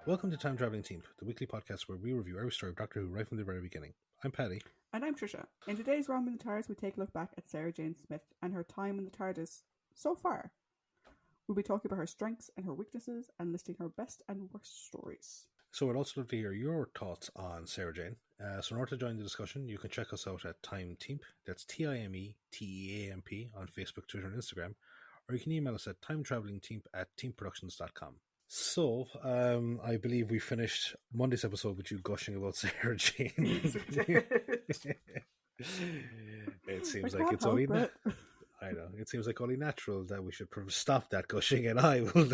Welcome to Time Traveling Team, the weekly podcast where we review every story of Doctor Who right from the very beginning. I'm Paddy. And I'm Tricia. In today's Round in the TARDIS, we take a look back at Sarah Jane Smith and her time in the TARDIS so far. We'll be talking about her strengths and her weaknesses and listing her best and worst stories. So we'd also love to hear your thoughts on Sarah Jane. So in order to join the discussion, you can check us out at Time Teamp, that's TIMETEAMP on Facebook, Twitter and Instagram, or you can email us at timetravelingteamp@teamproductions.com. So, I believe we finished Monday's episode with you gushing about Sarah Jane. It seems like it's only I know. It seems like only natural that we should stop that gushing, and I will.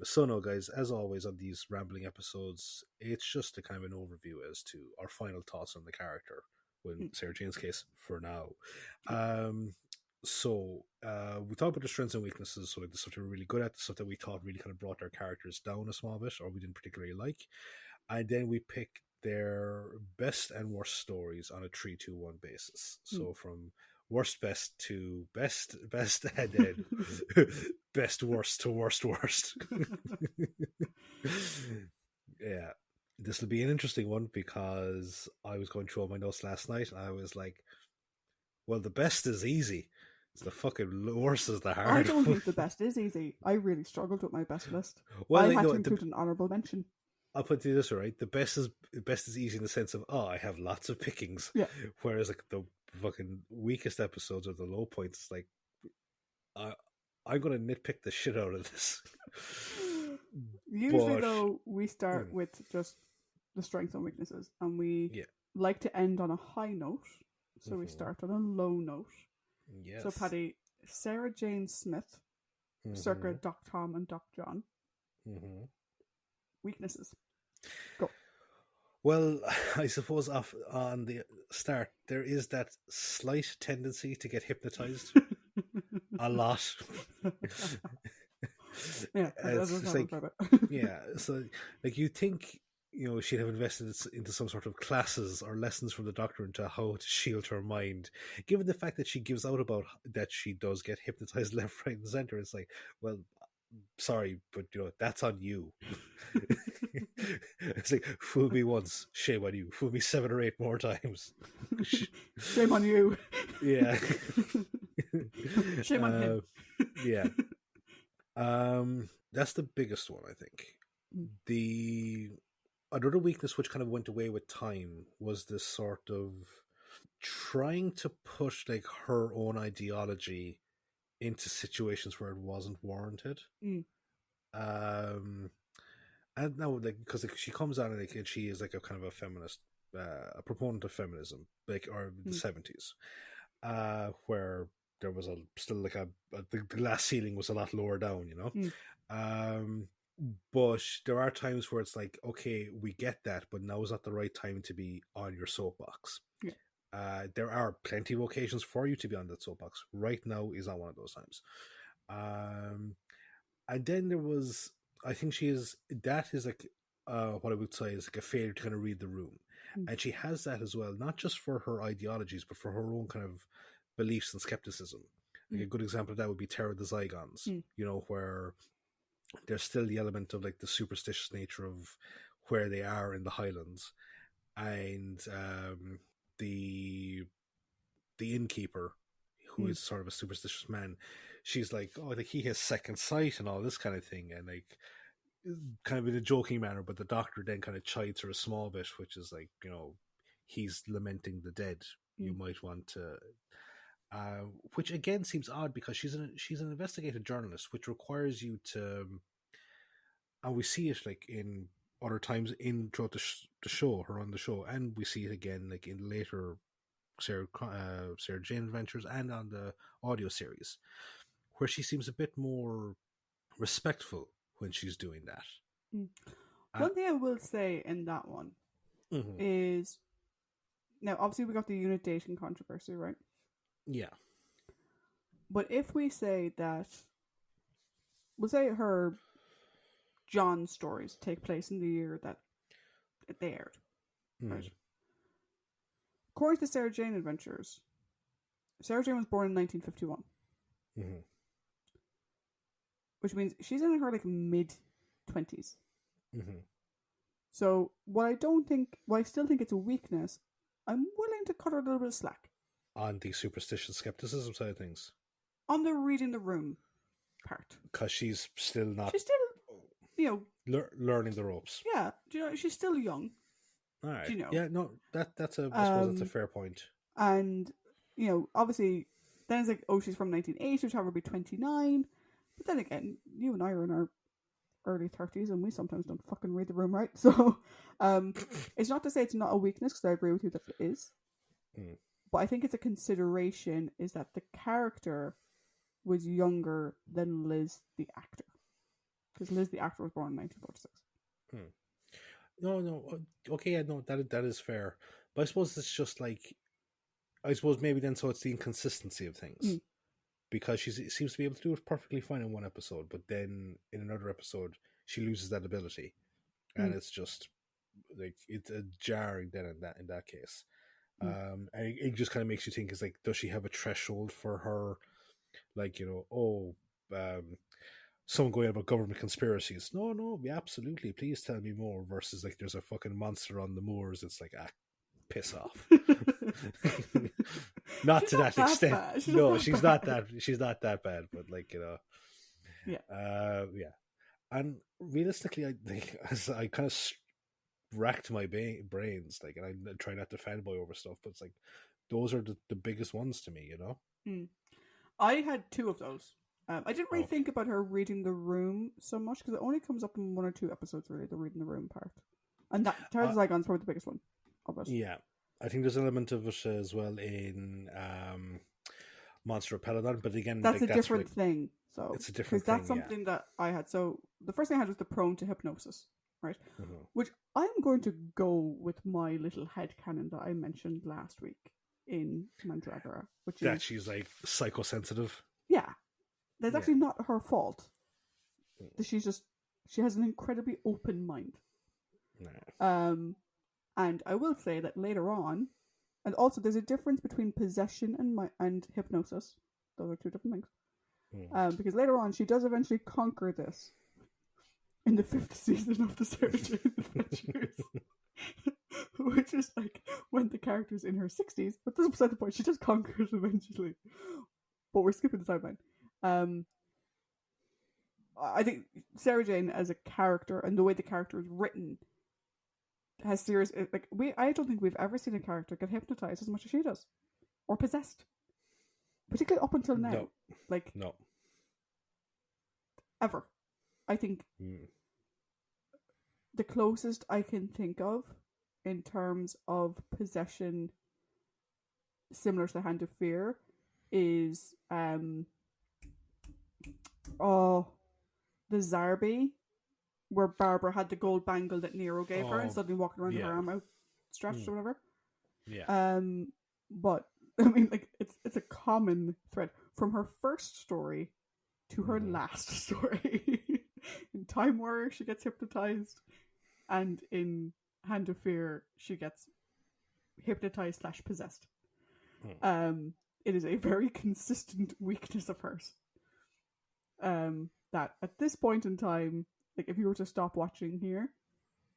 So no, guys, as always on these rambling episodes, it's just a kind of an overview as to our final thoughts on the character, in Sarah Jane's case, for now. So we talked about the strengths and weaknesses, so like the stuff they were really good at, the stuff that we thought really kind of brought their characters down a small bit, or we didn't particularly like. And then we picked their best and worst stories on a 3-2-1 basis. So from worst best to best and then best worst to worst. Yeah. This will be an interesting one because I was going through all my notes last night and I was like, well, the best is easy. It's the fucking worst is the hard. I don't think the best is easy. I really struggled with my best list. Well, I had to include an honourable mention. I'll put it this way, right? The best is easy in the sense of, I have lots of pickings. Yeah. Whereas like the fucking weakest episodes or the low points, it's like, I'm going to nitpick the shit out of this. Usually, though, we start with just the strengths and weaknesses, and we like to end on a high note. So we start on a low note. Yes. So, Paddy, Sarah Jane Smith, circa Doc Tom and Doc John. Weaknesses. Go. Well, I suppose on the start, there is that slight tendency to get hypnotized. A lot. Yeah, so like you think, she'd have invested into some sort of classes or lessons from the Doctor into how to shield her mind. Given the fact that she gives out about that she does get hypnotized left, right, and center, it's like, well, sorry, but that's on you. It's like, fool me once, shame on you. Fool me 7 or 8 more times. Shame on you. Yeah. Shame on him. Yeah. That's the biggest one, I think. Another weakness which kind of went away with time was this sort of trying to push like her own ideology into situations where it wasn't warranted. And now, like, because like, she comes out and she is like a kind of a feminist, a proponent of feminism, like, or the 70s, where there was still like the glass ceiling was a lot lower down, but there are times where it's like, okay, we get that, but now is not the right time to be on your soapbox. There are plenty of occasions for you to be on that soapbox. Right now is not one of those times. And then there was, I think that is like, what I would say is like a failure to kind of read the room. And she has that as well, not just for her ideologies, but for her own kind of beliefs and skepticism. Like a good example of that would be Terror of the Zygons, where there's still the element of like the superstitious nature of where they are in the Highlands. And the innkeeper, who is sort of a superstitious man, she's like, oh, like he has second sight and all this kind of thing, and like kind of in a joking manner, but the Doctor then kind of chides her a small bit, which is like, he's lamenting the dead. You might want to, which again seems odd because she's an investigative journalist, which requires you to, and we see it like in other times throughout the show, her on the show, and we see it again like in later Sarah Jane adventures and on the audio series, where she seems a bit more respectful when she's doing that. One thing I will say in that one is, now obviously we got the unit dating controversy, right? Yeah. But if we say that, we'll say her John stories take place in the year that it aired, right? According to Sarah Jane Adventures, Sarah Jane was born in 1951. Which means she's in her like mid 20s. Mm-hmm. So what I still think it's a weakness, I'm willing to cut her a little bit of slack. On the superstition skepticism side of things. On the reading the room part. Because she's still not... She's still, learning the ropes. Yeah, she's still young. All right. You know. Yeah, no, I suppose that's a fair point. And, obviously, then it's like, oh, she's from 1980, which would be 29. But then again, you and I are in our early 30s, and we sometimes don't fucking read the room right. So, it's not to say it's not a weakness, because I agree with you that it is. Mm. But I think it's a consideration is that the character was younger than Liz, the actor. Because Liz, the actor, was born in 1946. No. Okay, yeah, no, that is fair. But I suppose it's just like... I suppose maybe then so it's the inconsistency of things. Mm. Because she seems to be able to do it perfectly fine in one episode, but then in another episode, she loses that ability. And it's just... like, it's a jarring then in that case. And it just kind of makes you think, is like, does she have a threshold for her, like, someone going about government conspiracies? No, yeah, absolutely, please tell me more. Versus like, there's a fucking monster on the moors. It's like, piss off. Not to that extent. No, she's not that bad. But like, yeah. And realistically, I kind of racked my brains, like, and I try not to fanboy over stuff, but it's like those are the biggest ones to me, I had two of those. I didn't really think about her reading the room so much because it only comes up in one or two episodes, really, the reading the room part, and that TARDIS Zygon's probably the biggest one of it. Yeah, I think there's an element of it as well in Monster of Peladon, but again, that's a different thing. So it's a different thing, because that's something that I had. So the first thing I had was the prone to hypnosis, right? Mm-hmm. Which I'm going to go with my little headcanon that I mentioned last week in Mandragora, which is she's like psychosensitive. Yeah, that's actually not her fault. She has an incredibly open mind. And I will say that later on, and also there's a difference between possession and hypnosis. Those are two different things. Because later on, she does eventually conquer this in the 5th season of the Sarah Jane Adventures. Which is like when the character's in her 60s, but that's beside the point. She just conquers eventually. But we're skipping the sideline. I think Sarah Jane as a character and the way the character is written has serious... I don't think we've ever seen a character get hypnotized as much as she does. Or possessed. Particularly up until now. No. Ever. I think the closest I can think of in terms of possession similar to Hand of Fear is the Zarbi, where Barbara had the gold bangle that Nero gave her and suddenly walking around with her arm outstretched or whatever. Yeah. But I mean, like, it's a common thread from her first story to her last story. In Time Warrior, she gets hypnotized, and in Hand of Fear, she gets hypnotized / possessed. It is a very consistent weakness of hers. That at this point in time, like, if you were to stop watching here,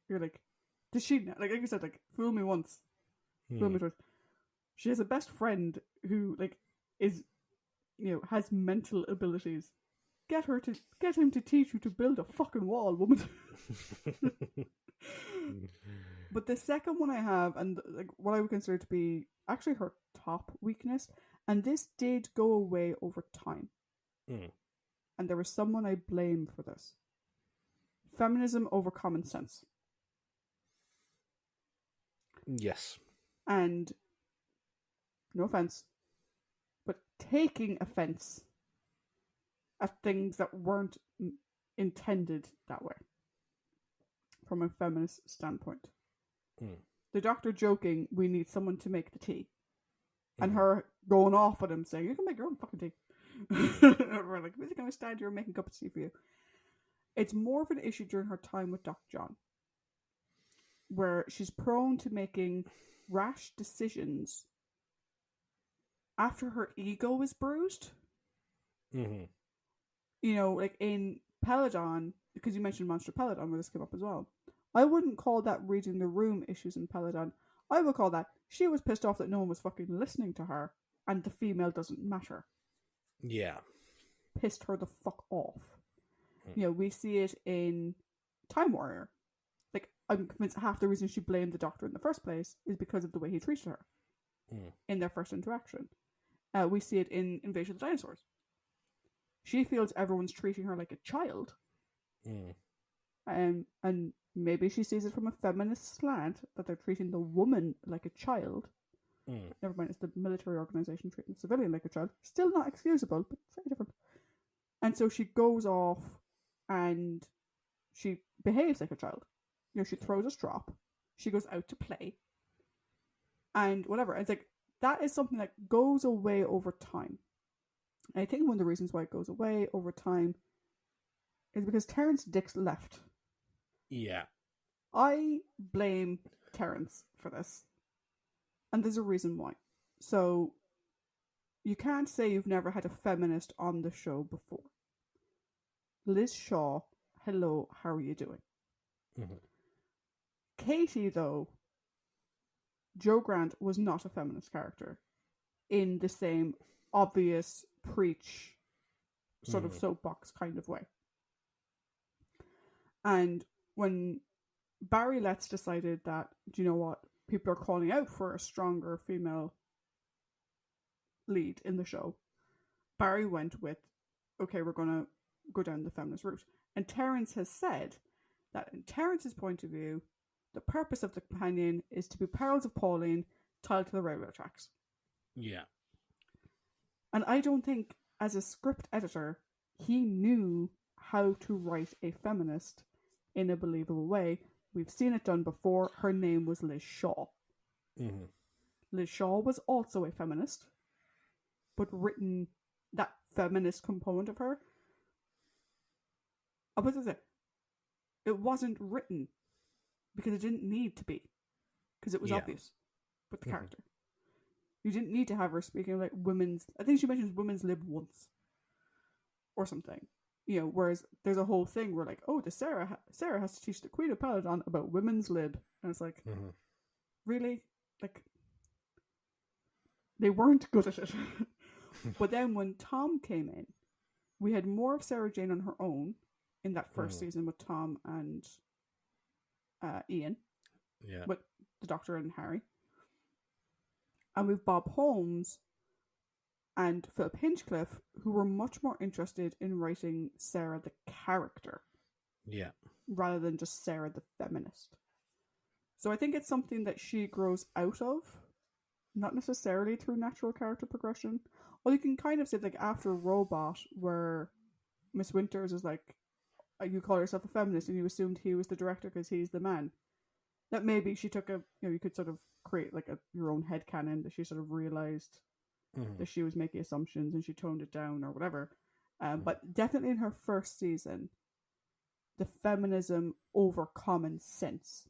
you're like, does she, like I said, like, fool me once, fool me twice. She has a best friend who, like, is, has mental abilities. Get him to teach you to build a fucking wall, woman. But the second one I have, and like what I would consider to be actually her top weakness, and this did go away over time. And there was someone I blame for this. Feminism over common sense. Yes. And no offense, but taking offense at things that weren't intended that way from a feminist standpoint. The doctor joking, we need someone to make the tea. And her going off at him saying, you can make your own fucking tea. We're like, we're going to stand here and make a cup of tea for you. It's more of an issue during her time with Dr. John, where she's prone to making rash decisions after her ego is bruised. Like in Peladon, because you mentioned Monster Peladon where this came up as well. I wouldn't call that reading the room issues in Peladon. I would call that she was pissed off that no one was fucking listening to her and the female doesn't matter. Yeah. Pissed her the fuck off. We see it in Time Warrior. Like, I'm convinced half the reason she blamed the Doctor in the first place is because of the way he treated her in their first interaction. We see it in Invasion of the Dinosaurs. She feels everyone's treating her like a child. And maybe she sees it from a feminist slant that they're treating the woman like a child. Never mind, it's the military organization treating the civilian like a child. Still not excusable, but very different. And so she goes off and she behaves like a child. She throws a strop. She goes out to play. And whatever. It's like, that is something that goes away over time. And I think one of the reasons why it goes away over time is because Terrence Dicks left. Yeah. I blame Terrence for this. And there's a reason why. So, you can't say you've never had a feminist on the show before. Liz Shaw, hello, how are you doing? Katie, though, Jo Grant was not a feminist character in the same obvious preach sort of soapbox kind of way. And when Barry Letts decided that, do you know what, people are calling out for a stronger female lead in the show, Barry went with, okay, we're going to go down the feminist route. And Terrence has said that in Terrence's point of view, the purpose of the companion is to be Perils of Pauline tied to the railway tracks. Yeah. And I don't think, as a script editor, he knew how to write a feminist in a believable way. We've seen it done before. Her name was Liz Shaw. Liz Shaw was also a feminist, but written that feminist component of her. What is it? It wasn't written because it didn't need to be, because it was obvious with the character. You didn't need to have her speaking like women's. I think she mentions women's lib once, or something. Whereas there's a whole thing where like, oh, Sarah has to teach the Queen of Peladon about women's lib, and it's like, really, like, they weren't good at it. But then when Tom came in, we had more of Sarah Jane on her own in that first season with Tom and Ian, with the Doctor and Harry. And with Bob Holmes and Philip Hinchcliffe, who were much more interested in writing Sarah the character. Yeah. Rather than just Sarah the feminist. So I think it's something that she grows out of, not necessarily through natural character progression. Or you can kind of say, like, after Robot, where Miss Winters is like, you call yourself a feminist and you assumed he was the director because he's the man. That maybe she took you could sort of create like your own headcanon that she sort of realized that she was making assumptions and she toned it down or whatever. But definitely in her first season, the feminism over common sense.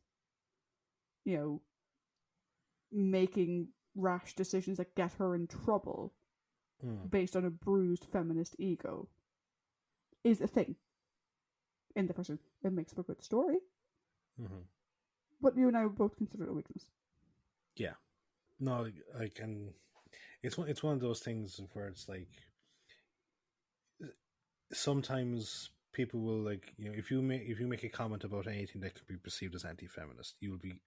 Making rash decisions that get her in trouble based on a bruised feminist ego is a thing. In the first season, it makes for a good story. But you and I both consider it a weakness. Yeah. No, I can. It's one of those things where it's like sometimes people will like if you make a comment about anything that could be perceived as anti-feminist, you'll be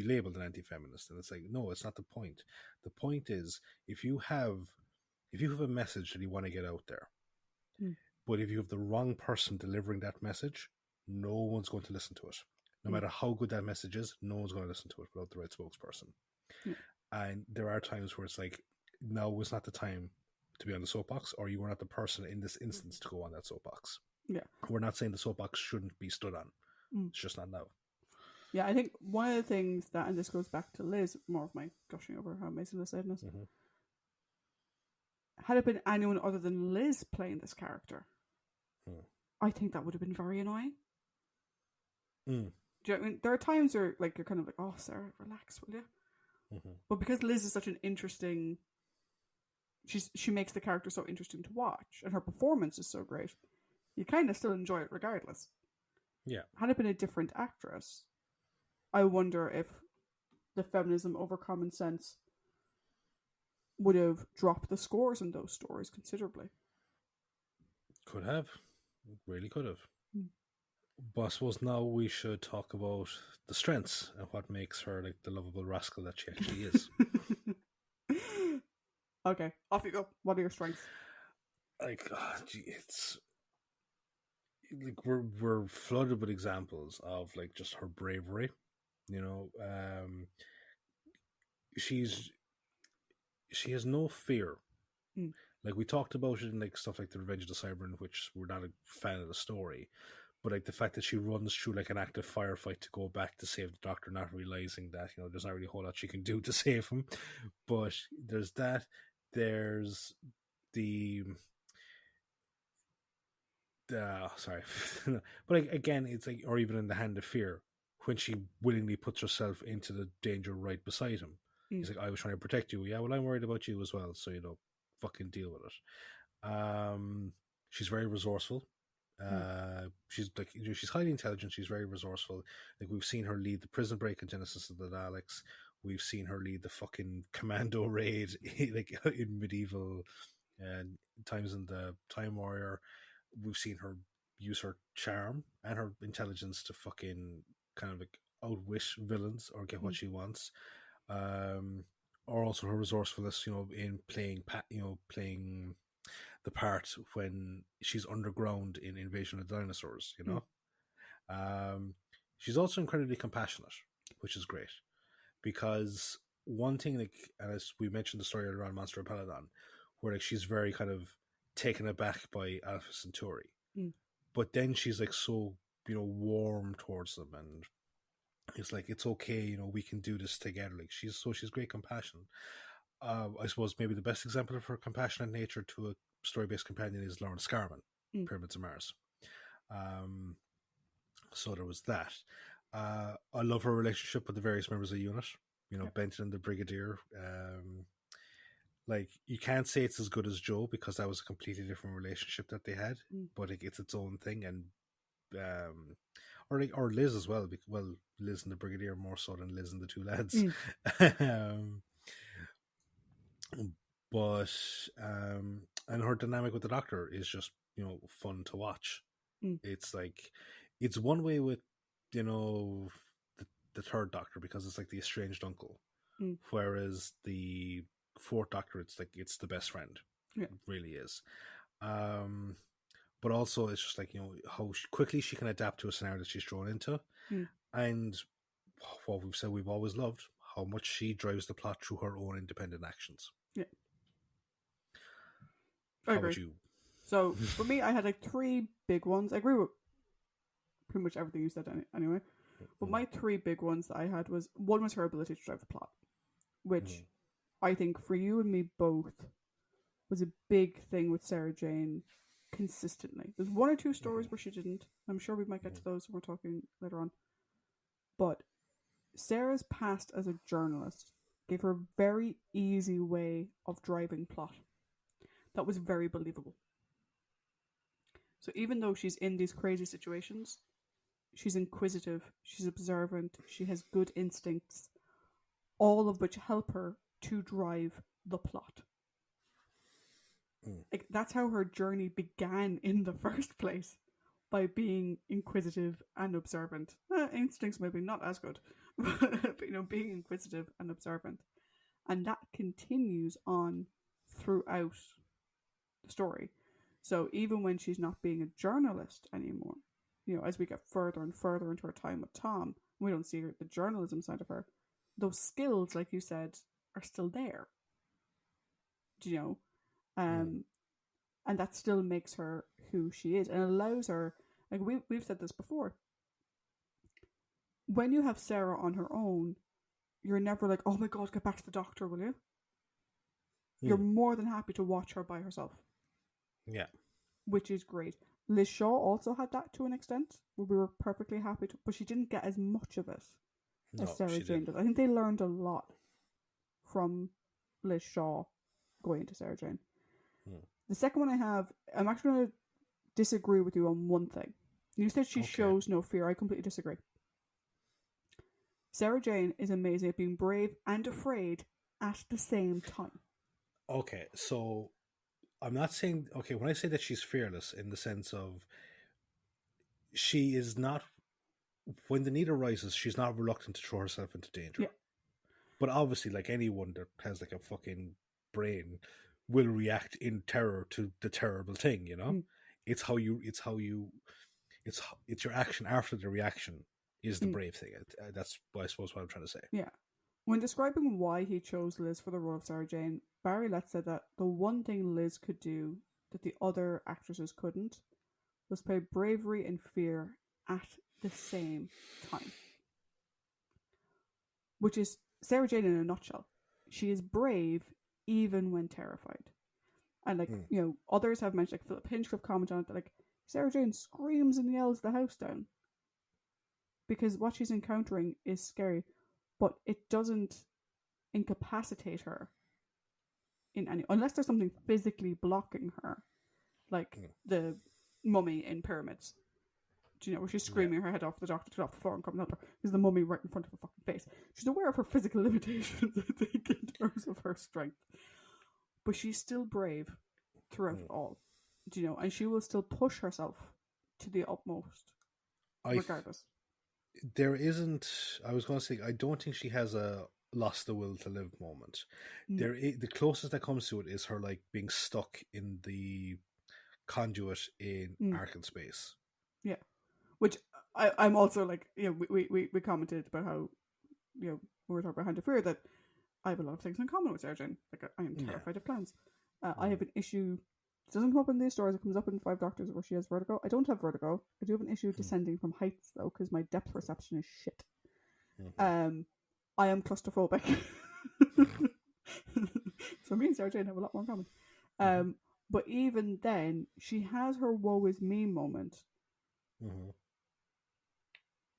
labeled an anti-feminist, and it's like, no, it's not the point. The point is if you have a message that you want to get out there, but if you have the wrong person delivering that message, no one's going to listen to it. No matter how good that message is, no one's going to listen to it without the right spokesperson. And there are times where it's like, now is not the time to be on the soapbox, or you are not the person in this instance to go on that soapbox. Yeah. We're not saying the soapbox shouldn't be stood on. It's just not now. Yeah, I think one of the things that, and this goes back to Liz, more of my gushing over how amazing Liz is. Had it been anyone other than Liz playing this character, I think that would have been very annoying. Do you know what I mean? There are times where like you're kind of like, oh, Sarah, relax, will you? But because Liz is such an interesting, she makes the character so interesting to watch, and her performance is so great. you kind of still enjoy it regardless. Yeah. Had it been a different actress, I wonder if the feminism over common sense would have dropped the scores in those stories considerably. Could have. Really could have. Mm. But I suppose now we should talk about the strengths and what makes her like the lovable rascal that she actually is. Okay, off you go. What are your strengths? Like, it's like we're flooded with examples of like just her bravery. You know, she has no fear. Mm. Like we talked about it in like stuff like the Revenge of the Cybermen, which we're not a fan of the story, but like the fact that she runs through like an active firefight to go back to save the Doctor, not realizing that there's not really a whole lot she can do to save him. But there's that. There's the sorry, but like, again, it's like, or even in the Hand of Fear, when she willingly puts herself into the danger right beside him. He's like, I was trying to protect you. Yeah, well, I'm worried about you as well. So, fucking deal with it. She's very resourceful. She's like, she's highly intelligent. She's very resourceful. Like, we've seen her lead the prison break in Genesis of the Daleks. We've seen her lead the fucking commando raid, like in medieval times in the Time Warrior. We've seen her use her charm and her intelligence to fucking kind of like outwit villains or get what she wants. Or also her resourcefulness, in playing the part when she's underground in Invasion of the Dinosaurs, She's also incredibly compassionate, which is great. Because one thing, like, and as we mentioned the story around Monster of Peladon, where like she's very kind of taken aback by Alpha Centauri. But then she's like so, warm towards them, and it's like, it's okay, we can do this together. Like she's great compassion. I suppose maybe the best example of her compassionate nature to a story-based companion is Lawrence Scarman, Pyramids of Mars. So there was that. I love her relationship with the various members of the unit. Benton and the Brigadier. Like, you can't say it's as good as Joe because that was a completely different relationship that they had, but like, it's its own thing. And or Liz as well. Well, Liz and the Brigadier more so than Liz and the two lads. But and her dynamic with the Doctor is just fun to watch. It's like, it's one way with the third Doctor, because it's like the estranged uncle, whereas the fourth Doctor, it's like it's the best friend. It really is. But also it's just like, how quickly she can adapt to a scenario that she's thrown into, and what we've said we've always loved, how much she drives the plot through her own independent actions. I agree. About you? So for me, I had like three big ones. I agree with pretty much everything you said anyway. But my three big ones that I had was, one was her ability to drive the plot, which I think for you and me both was a big thing with Sarah Jane consistently. There's one or two stories where she didn't. I'm sure we might get to those when we're talking later on. But Sarah's past as a journalist gave her a very easy way of driving plot that was very believable. So even though she's in these crazy situations, she's inquisitive, she's observant, she has good instincts, all of which help her to drive the plot. Like, that's how her journey began in the first place, by being inquisitive and observant. Instincts maybe not as good, but being inquisitive and observant. And that continues on throughout the story. So even when she's not being a journalist anymore, as we get further and further into her time with Tom, we don't see the journalism side of her. Those skills, like you said, are still there. And that still makes her who she is, and allows her, like we've said this before, when you have Sarah on her own, you're never like, oh my god, get back to the Doctor, will you? You're more than happy to watch her by herself. Yeah. Which is great. Liz Shaw also had that to an extent, where we were perfectly happy to, but she didn't get as much of it as Sarah Jane did. I think they learned a lot from Liz Shaw going into Sarah Jane. The second one I have, I'm actually going to disagree with you on one thing. You said she shows no fear. I completely disagree. Sarah Jane is amazing at being brave and afraid at the same time. Okay, so I'm not saying, okay, when I say that she's fearless in the sense of she is not, when the need arises, she's not reluctant to throw herself into danger. Yeah. But obviously, like anyone that has like a fucking brain will react in terror to the terrible thing, you know? It's your action after the reaction is the brave thing. That's, I suppose, what I'm trying to say. Yeah. When describing why he chose Liz for the role of Sarah Jane, Barry Letts said that the one thing Liz could do that the other actresses couldn't was play bravery and fear at the same time. Which is Sarah Jane in a nutshell. She is brave even when terrified. And like, you know, others have mentioned, like Philip Hinchcliffe commented on it, that like Sarah Jane screams and yells the house down. Because what she's encountering is scary, but it doesn't incapacitate her in any, unless there's something physically blocking her, like the mummy in Pyramids. Do you know, where she's screaming her head off, the doctor to get off the floor and come and help her because the mummy right in front of her fucking face. She's aware of her physical limitations, I think, in terms of her strength, but she's still brave throughout it all. Do you know, and she will still push herself to the utmost, regardless. There isn't. I was going to say, I don't think she has a lost the will to live moment. The closest that comes to it is her like being stuck in the conduit in Ark in Space. Yeah, which I'm also like, you know, we commented about how, you know, we were talking about Hand of Fear, that I have a lot of things in common with Sarah Jane. Like I am terrified of clowns. I have an issue. It doesn't come up in these stories. It comes up in Five Doctors where she has vertigo. I don't have vertigo. I do have an issue descending from heights though, because my depth perception is shit. I am claustrophobic. So me and Sarah Jane have a lot more in common. But even then, she has her woe is me moment.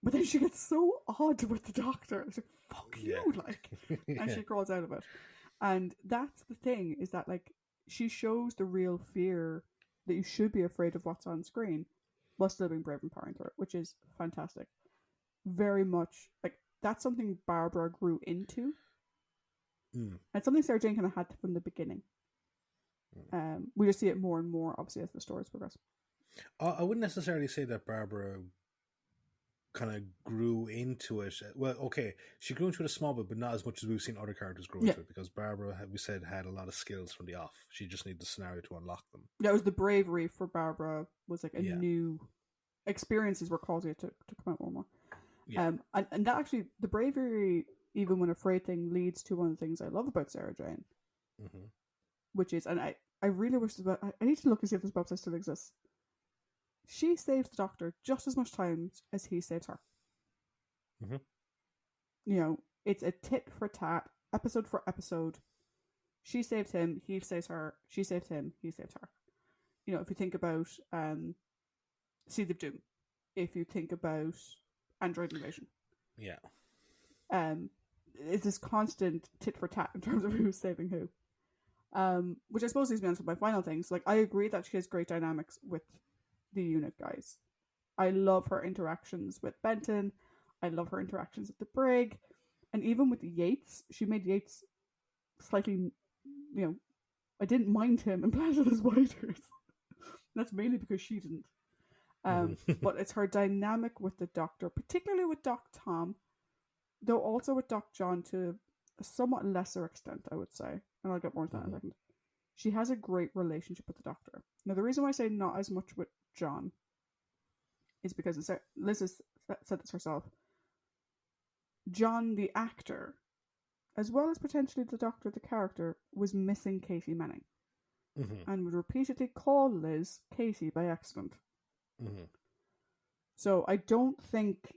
But then she gets so odd with the doctor. It's like, fuck you, like. And she crawls out of it. And that's the thing, is that, like, she shows the real fear that you should be afraid of what's on screen while still being brave and powering through it, which is fantastic. Very much, like, that's something Barbara grew into. And something Sarah Jane kind of had from the beginning. We just see it more and more, obviously, as the stories progress. I wouldn't necessarily say that Barbara kind of grew into it. Well, okay, she grew into it a small bit, but not as much as we've seen other characters grow into it, because Barbara, we said, had a lot of skills from the off. She just needed the scenario to unlock them. Yeah, it was the bravery for Barbara was like a new experiences were causing it to come out more and more. Yeah. And that actually, the bravery, even when afraid thing, leads to one of the things I love about Sarah Jane, which is, and I really wish that, I need to look and see if this website still exists. She saves the doctor just as much times as he saves her. You know, it's a tit for tat, episode for episode. She saves him, he saves her. She saves him, he saves her. You know, if you think about Seed of Doom, if you think about Android Invasion, it's this constant tit for tat in terms of who's saving who. Which I suppose leads me on to my final things. Like, I agree that she has great dynamics with the unit guys. I love her interactions with Benton. I love her interactions with the Brig. And even with Yates, she made Yates slightly, you know, I didn't mind him in Planet of the Spiders. That's mainly because she didn't. But it's her dynamic with the Doctor, particularly with Doc Tom, though also with Doc John to a somewhat lesser extent, I would say. And I'll get more to that in a second. She has a great relationship with the Doctor. Now, the reason why I say not as much with John is because Liz has said this herself. John, the actor, as well as potentially the Doctor, the character, was missing Katie Manning. And would repeatedly call Liz Katie by accident. So I don't think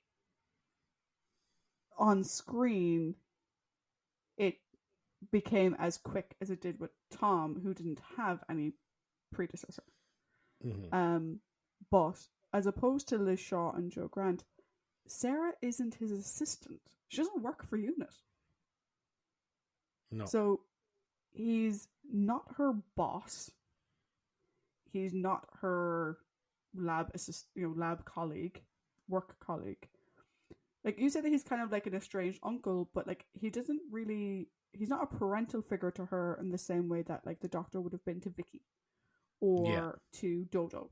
on screen it became as quick as it did with Tom, who didn't have any predecessor. But as opposed to Liz Shaw and Joe Grant, Sarah isn't his assistant. She doesn't work for UNIT. No. So he's not her boss. He's not her lab colleague, work colleague. Like, you said that he's kind of like an estranged uncle, but like he's not a parental figure to her in the same way that like the Doctor would have been to Vicky, or to Dodo,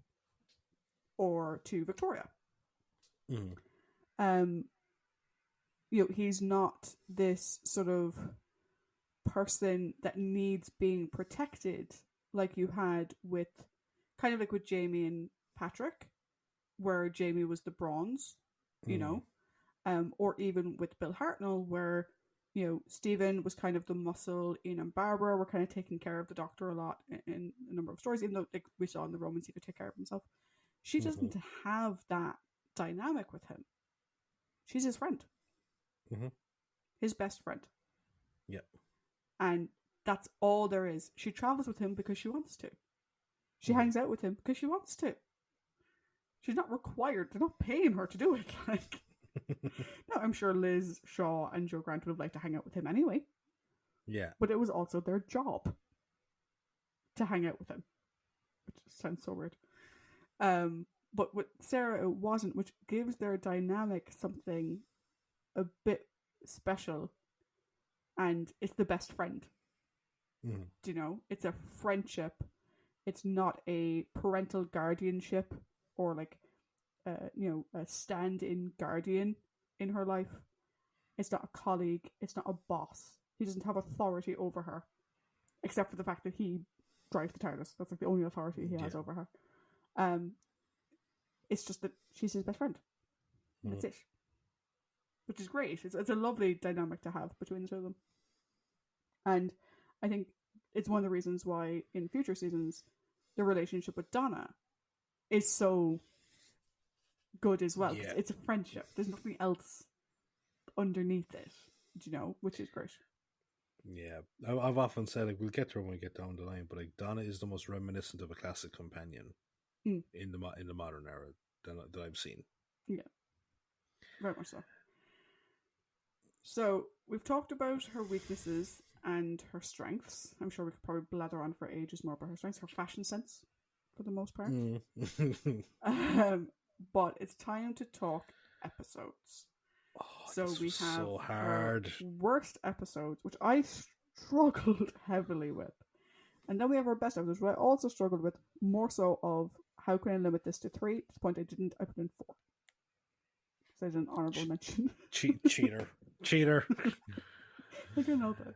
or to Victoria. Mm. He's not this sort of person that needs being protected like you had with kind of like with Jamie and Patrick, where Jamie was the bronze, or even with Bill Hartnell, where Stephen was kind of the muscle, Ian and Barbara were kind of taking care of the Doctor a lot in a number of stories, even though like we saw in the Romans he could take care of himself. She doesn't have that dynamic with him. She's his friend. His best friend. Yeah. And that's all there is. She travels with him because she wants to. She hangs out with him because she wants to. She's not required. They're not paying her to do it. Like, no, I'm sure Liz, Shaw, and Joe Grant would have liked to hang out with him anyway. Yeah. But it was also their job to hang out with him. Which sounds so weird. But with Sarah, it wasn't, which gives their dynamic something a bit special. And it's the best friend. It's a friendship. It's not a parental guardianship or like, a stand-in guardian in her life. It's not a colleague. It's not a boss. He doesn't have authority over her, except for the fact that he drives the TARDIS. That's like the only authority he has over her. It's just that she's his best friend. That's it. Which is great. It's a lovely dynamic to have between the two of them. And I think it's one of the reasons why in future seasons the relationship with Donna is so good as well. Yeah. It's a friendship. There's nothing else underneath it, which is great. Yeah. I've often said, like, we'll get to her when we get down the line, but like Donna is the most reminiscent of a classic companion in the modern era that I've seen. Yeah. Very much so. So we've talked about her weaknesses and her strengths. I'm sure we could probably blather on for ages more about her strengths, her fashion sense, for the most part. But it's time to talk episodes. So we have so hard. Worst episodes, which I struggled heavily with. And then we have our best episodes, which I also struggled with, more so of how can I limit this to 3? At this point I didn't. I put in 4. So it's an honourable mention. Cheater. I don't know that.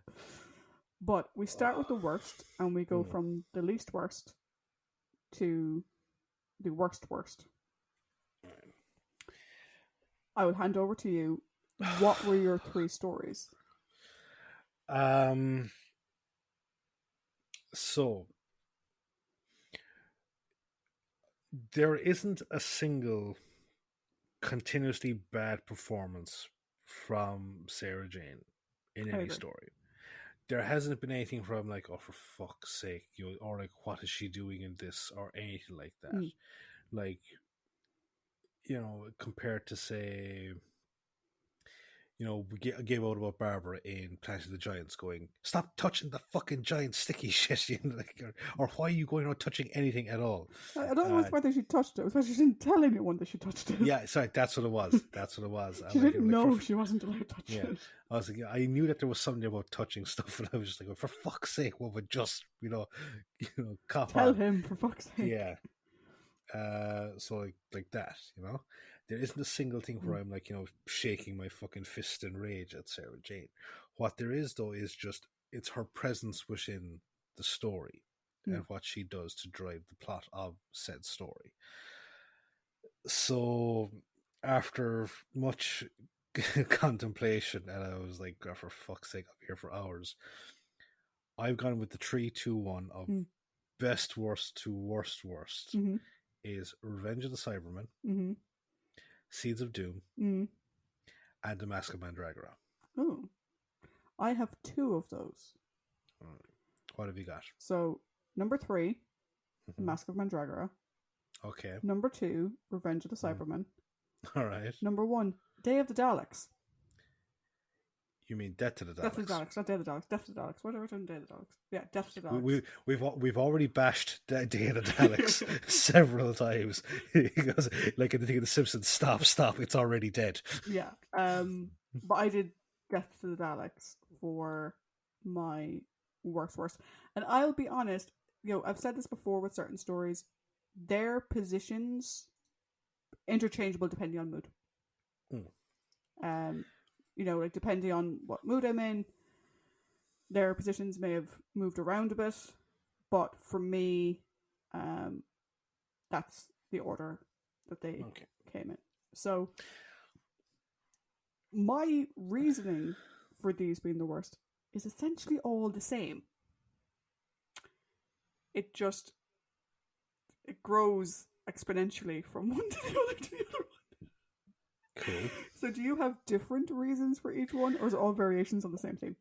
But we start with the worst, and we go from the least worst to the worst. I will hand over to you. What were your 3 stories? So there isn't a single continuously bad performance from Sarah Jane in any story. There hasn't been anything from like, oh, for fuck's sake, or like, what is she doing in this, or anything like that. Like, compared to, say, we gave out about Barbara in Planet of the Giants going, stop touching the fucking giant sticky shit, or why are you going on touching anything at all? I don't know whether she touched it. It was whether she didn't tell anyone that she touched it. Yeah, sorry, that's what it was. She didn't know she wasn't allowed to touch it. I was like, I knew that there was something about touching stuff, and I was just like, for fuck's sake, what would just, cough Tell on. him, for fuck's sake. Yeah. So like that, there isn't a single thing where I'm like, shaking my fucking fist in rage at Sarah Jane. What there is, though, is just, it's her presence within the story and what she does to drive the plot of said story. So after much contemplation, and I was like, oh, for fuck's sake, I'm here for hours, I've gone with the 3-2-1 of best worst to worst is Revenge of the Cybermen, Seeds of Doom, and The Mask of Mandragora. Oh, I have 2 of those. What have you got? So, number 3, Mask of Mandragora. Okay. Number 2, Revenge of the Cybermen. All right. Number 1, Day of the Daleks. You mean Death to the Death to the Daleks? Daleks, not Day of the Daleks. Death to the Daleks. What are we talking? Day of the Daleks. Yeah, Death to the Daleks. We've already bashed Day of the Daleks several times. Because, like in the thing of The Simpsons, stop, it's already dead. Yeah. But I did Death to the Daleks for my worst. And I'll be honest, I've said this before with certain stories, their positions interchangeable depending on mood. Like depending on what mood I'm in, their positions may have moved around a bit, but for me, that's the order that they came in. So my reasoning for these being the worst is essentially all the same. It grows exponentially from one to the other one. Cool. So do you have different reasons for each one, or is it all variations on the same theme?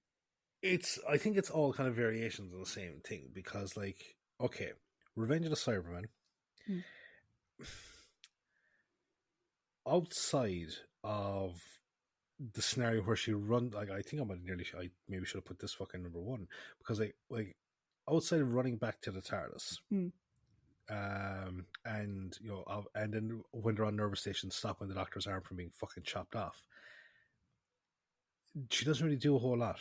I think it's all kind of variations on the same thing, because, like, okay, Revenge of the Cybermen, outside of the scenario where she run, like, I think I maybe should have put this fucking number one, because like outside of running back to the TARDIS, and and then when they're on nervous station, stopping the Doctor's arm from being fucking chopped off, she doesn't really do a whole lot.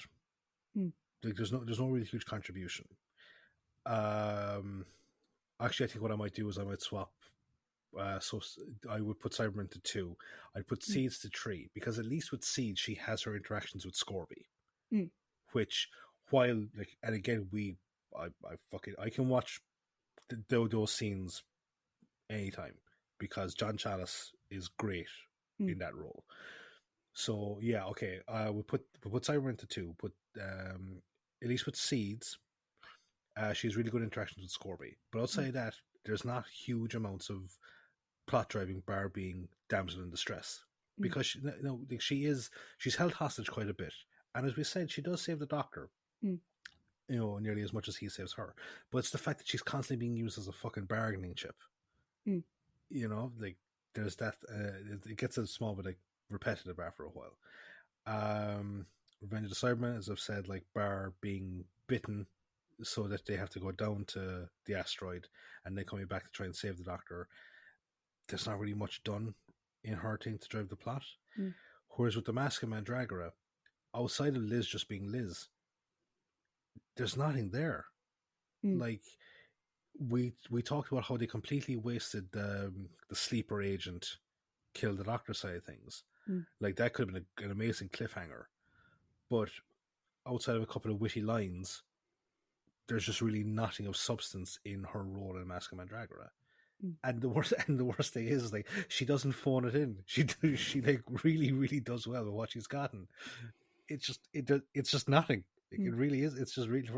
Like, there's no really huge contribution. Actually, I think what I might do is I might swap. So I would put Cyberman to 2. I'd put Seeds to 3, because at least with Seeds she has her interactions with Scorby, which, while, like, and again, I can watch those scenes anytime, because John Challis is great in that role. So yeah, okay, we'll put Cyberman to 2. Put at least with Seeds, she has really good interactions with Scorby, but outside of that, there's not huge amounts of plot driving, bar being damsel in distress, because she's held hostage quite a bit, and as we said, she does save the Doctor, nearly as much as he saves her. But it's the fact that she's constantly being used as a fucking bargaining chip. Like, there's that. It gets a small bit, like, repetitive after a while. Revenge of the Cybermen, as I've said, like, bar being bitten, so that they have to go down to the asteroid, and then coming back to try and save the Doctor. There's not really much done in her thing to drive the plot. Whereas with the Mask of Mandragora, outside of Liz just being Liz, there's nothing there. Like, we talked about how they completely wasted the sleeper agent kill the Doctor side of things. Like, that could have been an amazing cliffhanger. But outside of a couple of witty lines, there's just really nothing of substance in her role in Mask of Mandragora. And the worst thing is, like, she doesn't phone it in. She like really, really does well with what she's gotten. It's just nothing. Like, it really is. It's just really.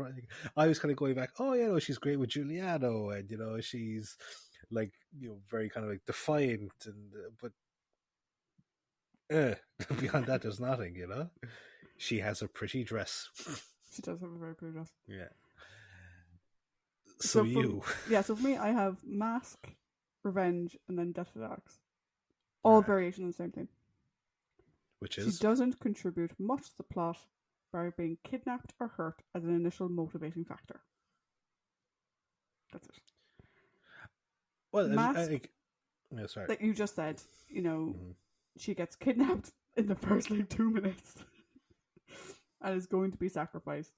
I was kind of going back. Oh yeah, no, she's great with Giuliano, and she's, like, very kind of, like, defiant, and but beyond that, there's nothing. She has a pretty dress. She does have a very pretty dress. Yeah. So for me, I have Mask, Revenge, and then Death to the Daleks. All variation on the same thing. Which is? She doesn't contribute much to the plot by being kidnapped or hurt as an initial motivating factor. That's it. Well, Mask, sorry. like you just said, she gets kidnapped in the first, like, 2 minutes and is going to be sacrificed.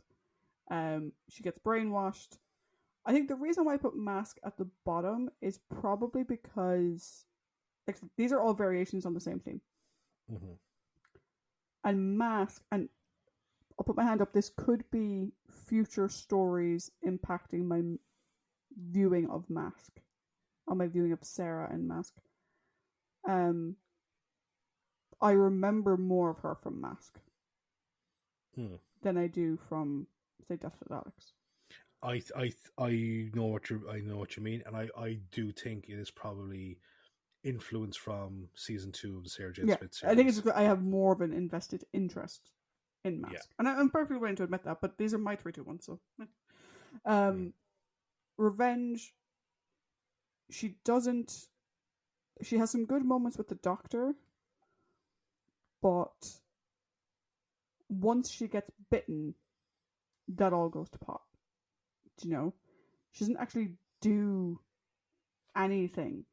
She gets brainwashed. I think the reason why I put Mask at the bottom is probably because, like, these are all variations on the same theme. And Mask, and I'll put my hand up, this could be future stories impacting my viewing of Mask, or my viewing of Sarah and Mask. I remember more of her from Mask than I do from, say, Death to the Daleks. I know what you mean, and I do think it is probably influence from season 2 of the Sarah Jane Smith series. I think I have more of an invested interest in Mask, and I'm perfectly willing to admit that. But these are my 3, 2, 1. So, Revenge. She has some good moments with the Doctor, but once she gets bitten, that all goes to pot. Do you know? She doesn't actually do anything.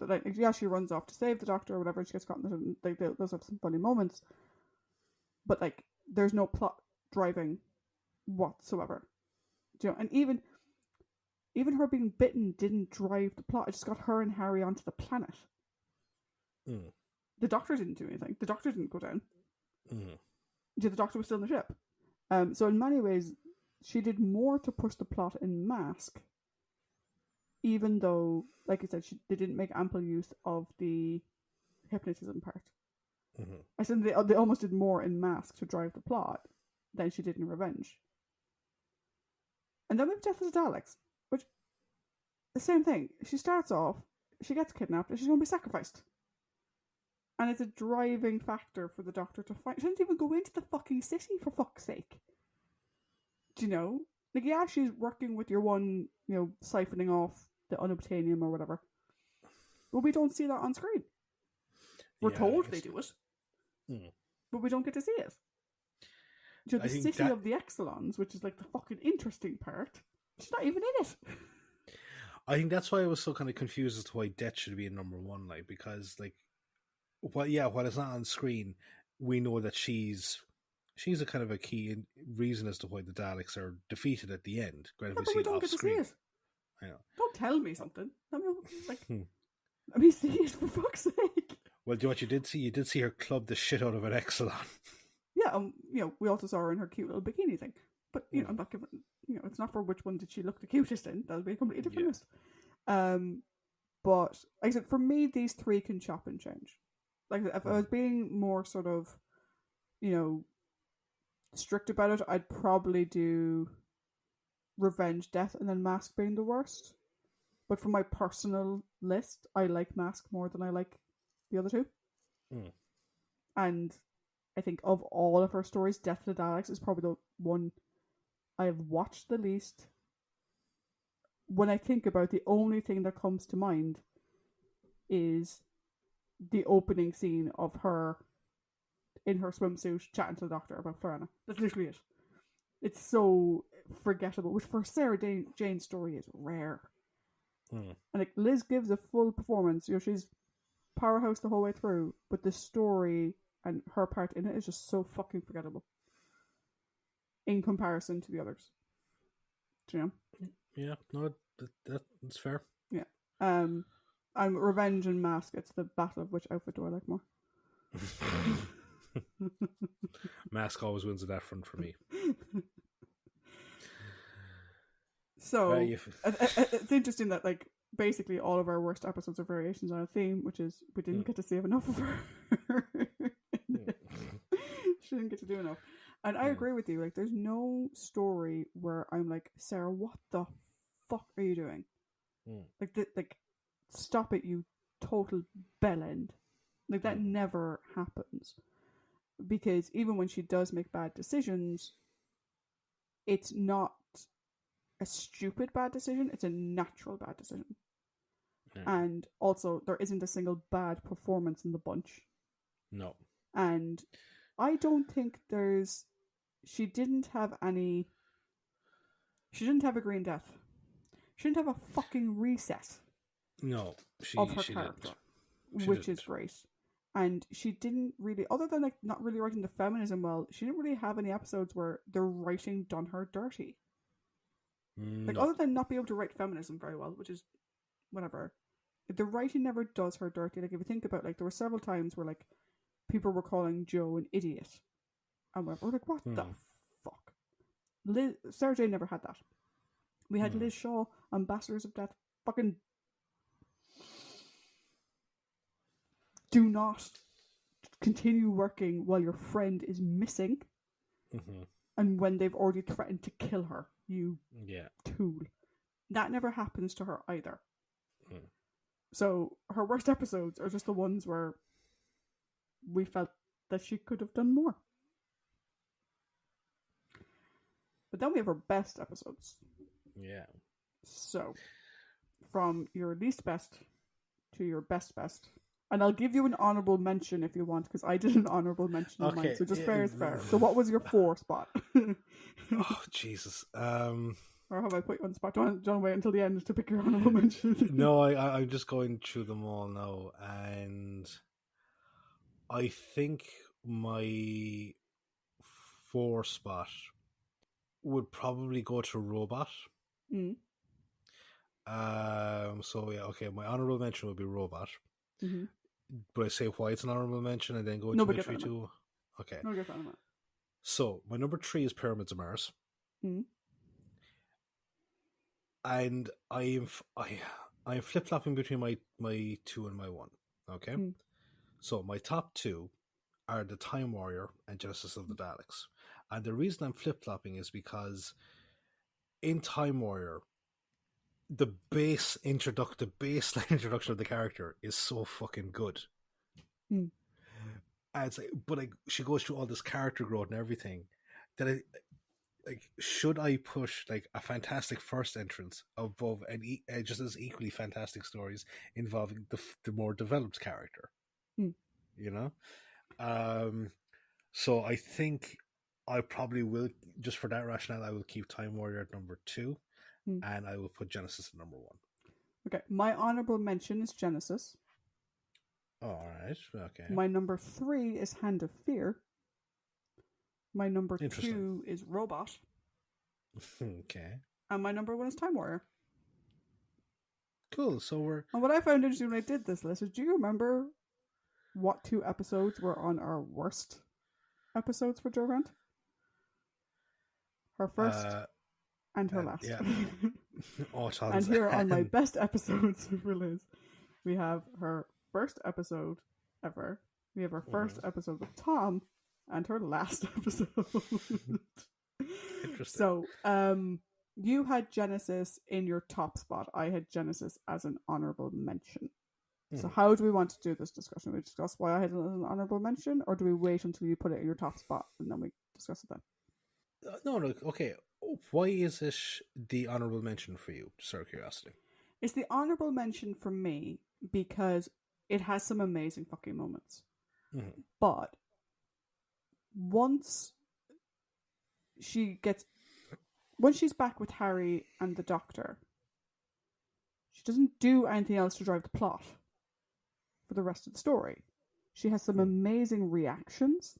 Like, yeah, she runs off to save the doctor or whatever. She gets caught in like those have some funny moments, but like there's no plot driving whatsoever. Do you know? And even her being bitten didn't drive the plot. It just got her and Harry onto the planet. Mm. The doctor didn't do anything. The doctor didn't go down. Mm. The doctor was still in the ship. So in many ways, she did more to push the plot in Mask, even though, like I said, they didn't make ample use of the hypnotism part. Mm-hmm. I said they almost did more in Mask to drive the plot than she did in Revenge. And then we have Death of the Daleks, which, the same thing. She starts off, she gets kidnapped, and she's going to be sacrificed. And it's a driving factor for the Doctor to find. She doesn't even go into the fucking city, for fuck's sake. Do you know? Like, yeah, she's working with your one, siphoning off the unobtainium or whatever. But we don't see that on screen. We're told they do it. But we don't get to see it. The city of the Exelons, which is like the fucking interesting part, she's not even in it. I think that's why I was so kind of confused as to why Death should be in number one, like, because, like, while it's not on screen, we know that she's a kind of a key reason as to why the Daleks are defeated at the end. But we don't get to see it. I know. Don't tell me something. Let me see it, for fuck's sake. Well, do you know what you did see? You did see her club the shit out of an Exelon. Yeah, we also saw her in her cute little bikini thing. But, I'm not giving, it's not for which one did she look the cutest in. That'll be a completely different list. But, like I said, for me, these three can chop and change. Like, if I was being more sort of, strict about it, I'd probably do Revenge, Death, and then Mask being the worst. But for my personal list, I like Mask more than I like the other two. And I think of all of her stories, Death of the Daleks is probably the one I have watched the least. When I think about it, the only thing that comes to mind is the opening scene of her in her swimsuit chatting to the doctor about Florana. That's literally it. It's so forgettable, which for Sarah Jane's story is rare. And like Liz gives a full performance. She's powerhouse the whole way through, but the story and her part in it is just so fucking forgettable in comparison to the others. Do you know? Yeah, no, that's fair. Yeah. I'm Revenge and Mask. It's the battle of which outfit do I like more. Mask always wins at that front for me. So it's interesting that like basically all of our worst episodes are variations on a theme, which is we didn't get to see enough of her. She didn't get to do enough. And I agree with you. Like, there's no story where I'm like, Sarah, what the fuck are you doing? Like, stop it, you total bellend. Like, that never happens. Because even when she does make bad decisions, it's not a stupid bad decision, it's a natural bad decision. And also, there isn't a single bad performance in the bunch. No. And I don't think she didn't have a Green Death. She didn't have a fucking reset. No, of her character, which is great. And she didn't really, other than like not really writing the feminism well, she didn't really have any episodes where the writing done her dirty. Like, other than not being able to write feminism very well, which is whatever, the writing never does her dirty. Like, if you think about, like, there were several times where like people were calling Jo an idiot and whatever. We're like, what the fuck? Sarah Jane never had that. We had Liz Shaw, Ambassadors of Death, fucking do not continue working while your friend is missing. And when they've already threatened to kill her, you tool. That never happens to her either. So her worst episodes are just the ones where we felt that she could have done more. But then we have her best episodes. Yeah. So, from your least best to your best, And I'll give you an honourable mention if you want, because I did an honourable mention in mine. So just fair is fair. So what was your 4 spot? Oh, Jesus. Or have I put you on the spot? Don't wait until the end to pick your honourable mention. No, I'm just going through them all now. And I think my 4 spot would probably go to Robot. Mm. So yeah, okay. My honorable mention would be Robot. Mm-hmm. But I say why it's an honorable mention and then go No, into but my get 3, that 2. Okay. No, get that in So my number 3 is Pyramids of Mars, Mm. and I am flip flopping between my 2 and my 1. Okay. Mm. So my top 2 are the Time Warrior and Genesis of the Daleks, and the reason I'm flip flopping is because in Time Warrior, the baseline introduction of the character is so fucking good. Mm. And it's like, but like she goes through all this character growth and everything that I like. Should I push like a fantastic first entrance above and just as equally fantastic stories involving the more developed character? Mm. You know, so I think I probably will, just for that rationale, I will keep Time Warrior at number 2, and I will put Genesis at number 1. Okay, my honourable mention is Genesis. All right, okay. My number 3 is Hand of Fear. My number 2 is Robot. Okay. And my number 1 is Time Warrior. Cool. So we're. And what I found interesting when I did this list is, do you remember what 2 episodes were on our worst episodes for Joe Grant? Her first and her last. Yeah. And here are my best episodes for Liz. We have her first episode ever. We have her first episode with Tom and her last episode. Interesting. So, you had Genesis in your top spot. I had Genesis as an honourable mention. So how do we want to do this discussion? We discuss why I had it as an honourable mention, or do we wait until you put it in your top spot and then we discuss it then? No, okay. Why is it the honourable mention for you, just out of curiosity? It's the honourable mention for me because it has some amazing fucking moments. Mm-hmm. But once when she's back with Harry and the Doctor, she doesn't do anything else to drive the plot for the rest of the story. She has some amazing reactions.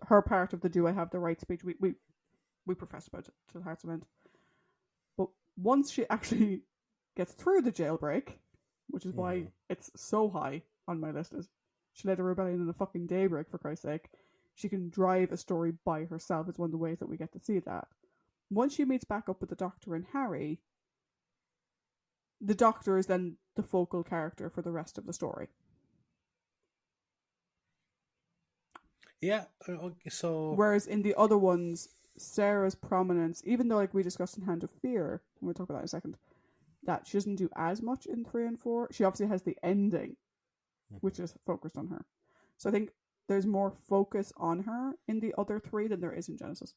Her part of the "Do I have the right" speech, we profess about it to the heart's end. But once she actually gets through the jailbreak, which is why it's so high on my list, is she led a rebellion in a fucking daybreak, for Christ's sake. She can drive a story by herself, is one of the ways that we get to see that. Once she meets back up with the Doctor and Harry, the Doctor is then the focal character for the rest of the story. Yeah, so... Whereas in the other ones, Sarah's prominence, even though like we discussed in Hand of Fear, and we'll talk about that in a second, that she doesn't do as much in 3 and 4. She obviously has the ending, which is focused on her. So I think there's more focus on her in the other 3 than there is in Genesis.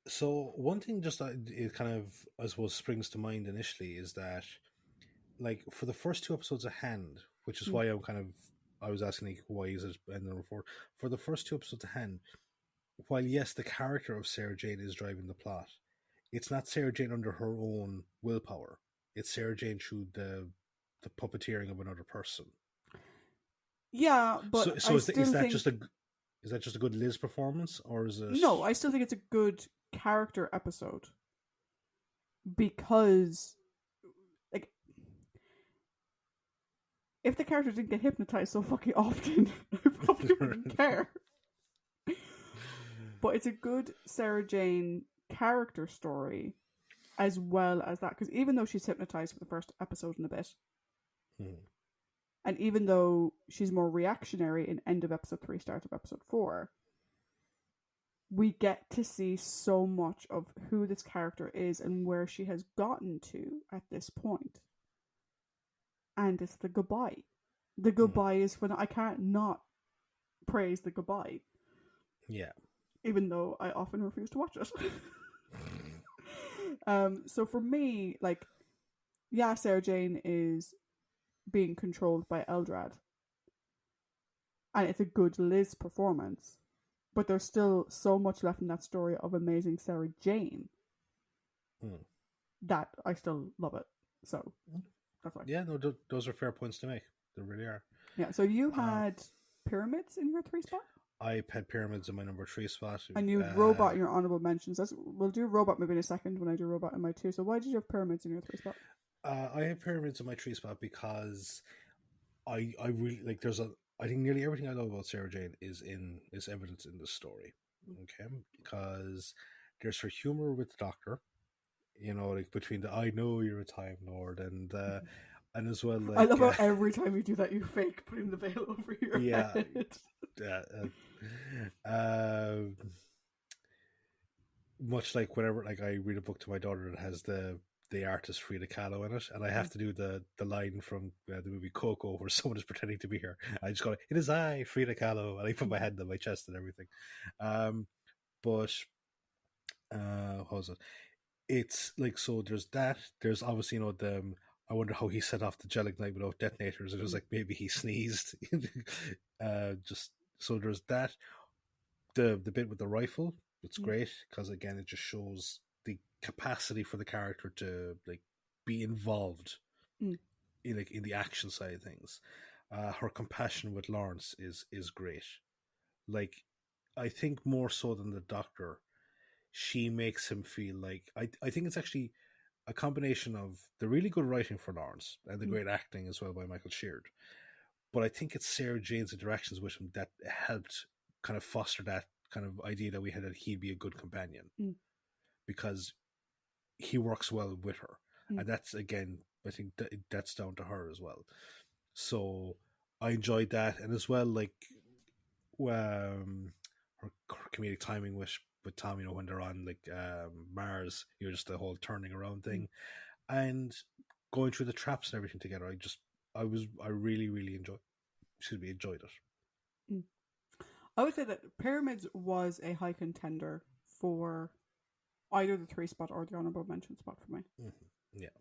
So one thing just it kind of, I suppose, springs to mind initially is that, like, for the first 2 episodes of Hand, which is why I was asking, like, why is it and number 4? For the first 2 episodes of Hand, while yes, the character of Sarah Jane is driving the plot, it's not Sarah Jane under her own willpower. It's Sarah Jane through the puppeteering of another person. Yeah, but so is that just a good Liz performance, or is it? No, I still think it's a good character episode because, like, if the character didn't get hypnotized so fucking often, I probably wouldn't care. But it's a good Sarah Jane character story as well as that, because even though she's hypnotized for the first episode and a bit, and even though she's more reactionary in end of episode 3, start of episode 4, we get to see so much of who this character is and where she has gotten to at this point. And it's the goodbye. The goodbye is when I can't not praise the goodbye. Yeah. Even though I often refuse to watch it. So for me, like, yeah, Sarah Jane is being controlled by Eldrad. And it's a good Liz performance. But there's still so much left in that story of amazing Sarah Jane that I still love it. So that's why. Yeah, no, those are fair points to make. They really are. Yeah, so you had Pyramids in your 3 spot? I had Pyramids in my number 3 spot. And you had Robot in your honourable mentions. We'll do Robot maybe in a second when I do Robot in my 2. So why did you have Pyramids in your 3 spot? I have Pyramids in my 3 spot because I really like. I think nearly everything I love about Sarah Jane is evidence in the story. Okay, because there's her humor with the Doctor, like between the "I know you're a Time Lord" and as well, like, I love how every time you do that, you fake putting the veil over your head. Much like whenever, like, I read a book to my daughter that has the artist Frida Kahlo in it, and I have to do the line from the movie Coco where someone is pretending to be her. I just go, "It is I, Frida Kahlo," and I put my hand on my chest and everything. But what was it? It's like, so there's that. There's obviously, I wonder how he set off the gelignite without detonators. It was like maybe he sneezed. Just so there's that. The bit with the rifle, it's great because again it just shows the capacity for the character to like be involved in the action side of things. Her compassion with Lawrence is great. Like, I think more so than the Doctor, she makes him feel like I think it's actually a combination of the really good writing for Lawrence and the great acting as well by Michael Sheard. But I think it's Sarah Jane's interactions with him that helped kind of foster that kind of idea that we had that he'd be a good companion because he works well with her. And that's, again, I think that's down to her as well. So I enjoyed that. And as well, like, her comedic timing with Tom, when they're on like Mars, just the whole turning around thing and going through the traps and everything together. I really, really enjoyed it. I would say that Pyramids was a high contender for either the 3 spot or the honorable mention spot for me. Yeah.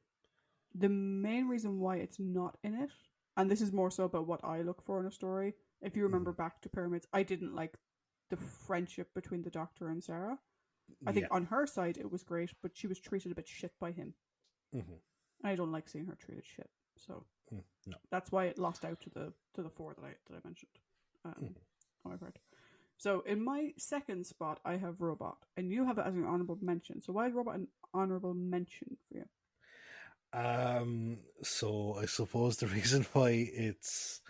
The main reason why it's not in it, and this is more so about what I look for in a story. If you remember back to Pyramids, I didn't like the friendship between the Doctor and Sarah. I think on her side it was great, but she was treated a bit shit by him. I don't like seeing her treated shit, so no. That's why it lost out to the 4 that I mentioned on my part. So in my 2nd spot, I have Robot, and you have it as an honorable mention. So why is Robot an honorable mention for you? So I suppose the reason why it's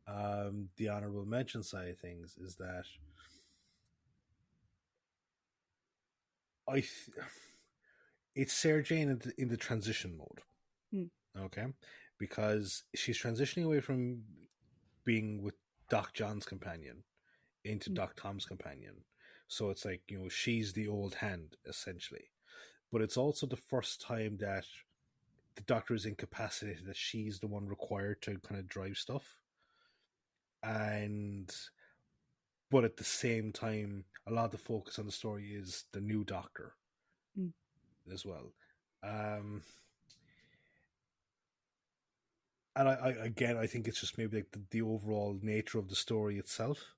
the honorable mention side of things is that it's Sarah Jane in the transition mode. Okay, because she's transitioning away from being with Doc John's companion into Doc Tom's companion. So it's like, she's the old hand essentially, but it's also the first time that the Doctor is incapacitated, that she's the one required to kind of drive stuff. But at the same time, a lot of the focus on the story is the new Doctor as well. And I think it's just maybe like the overall nature of the story itself.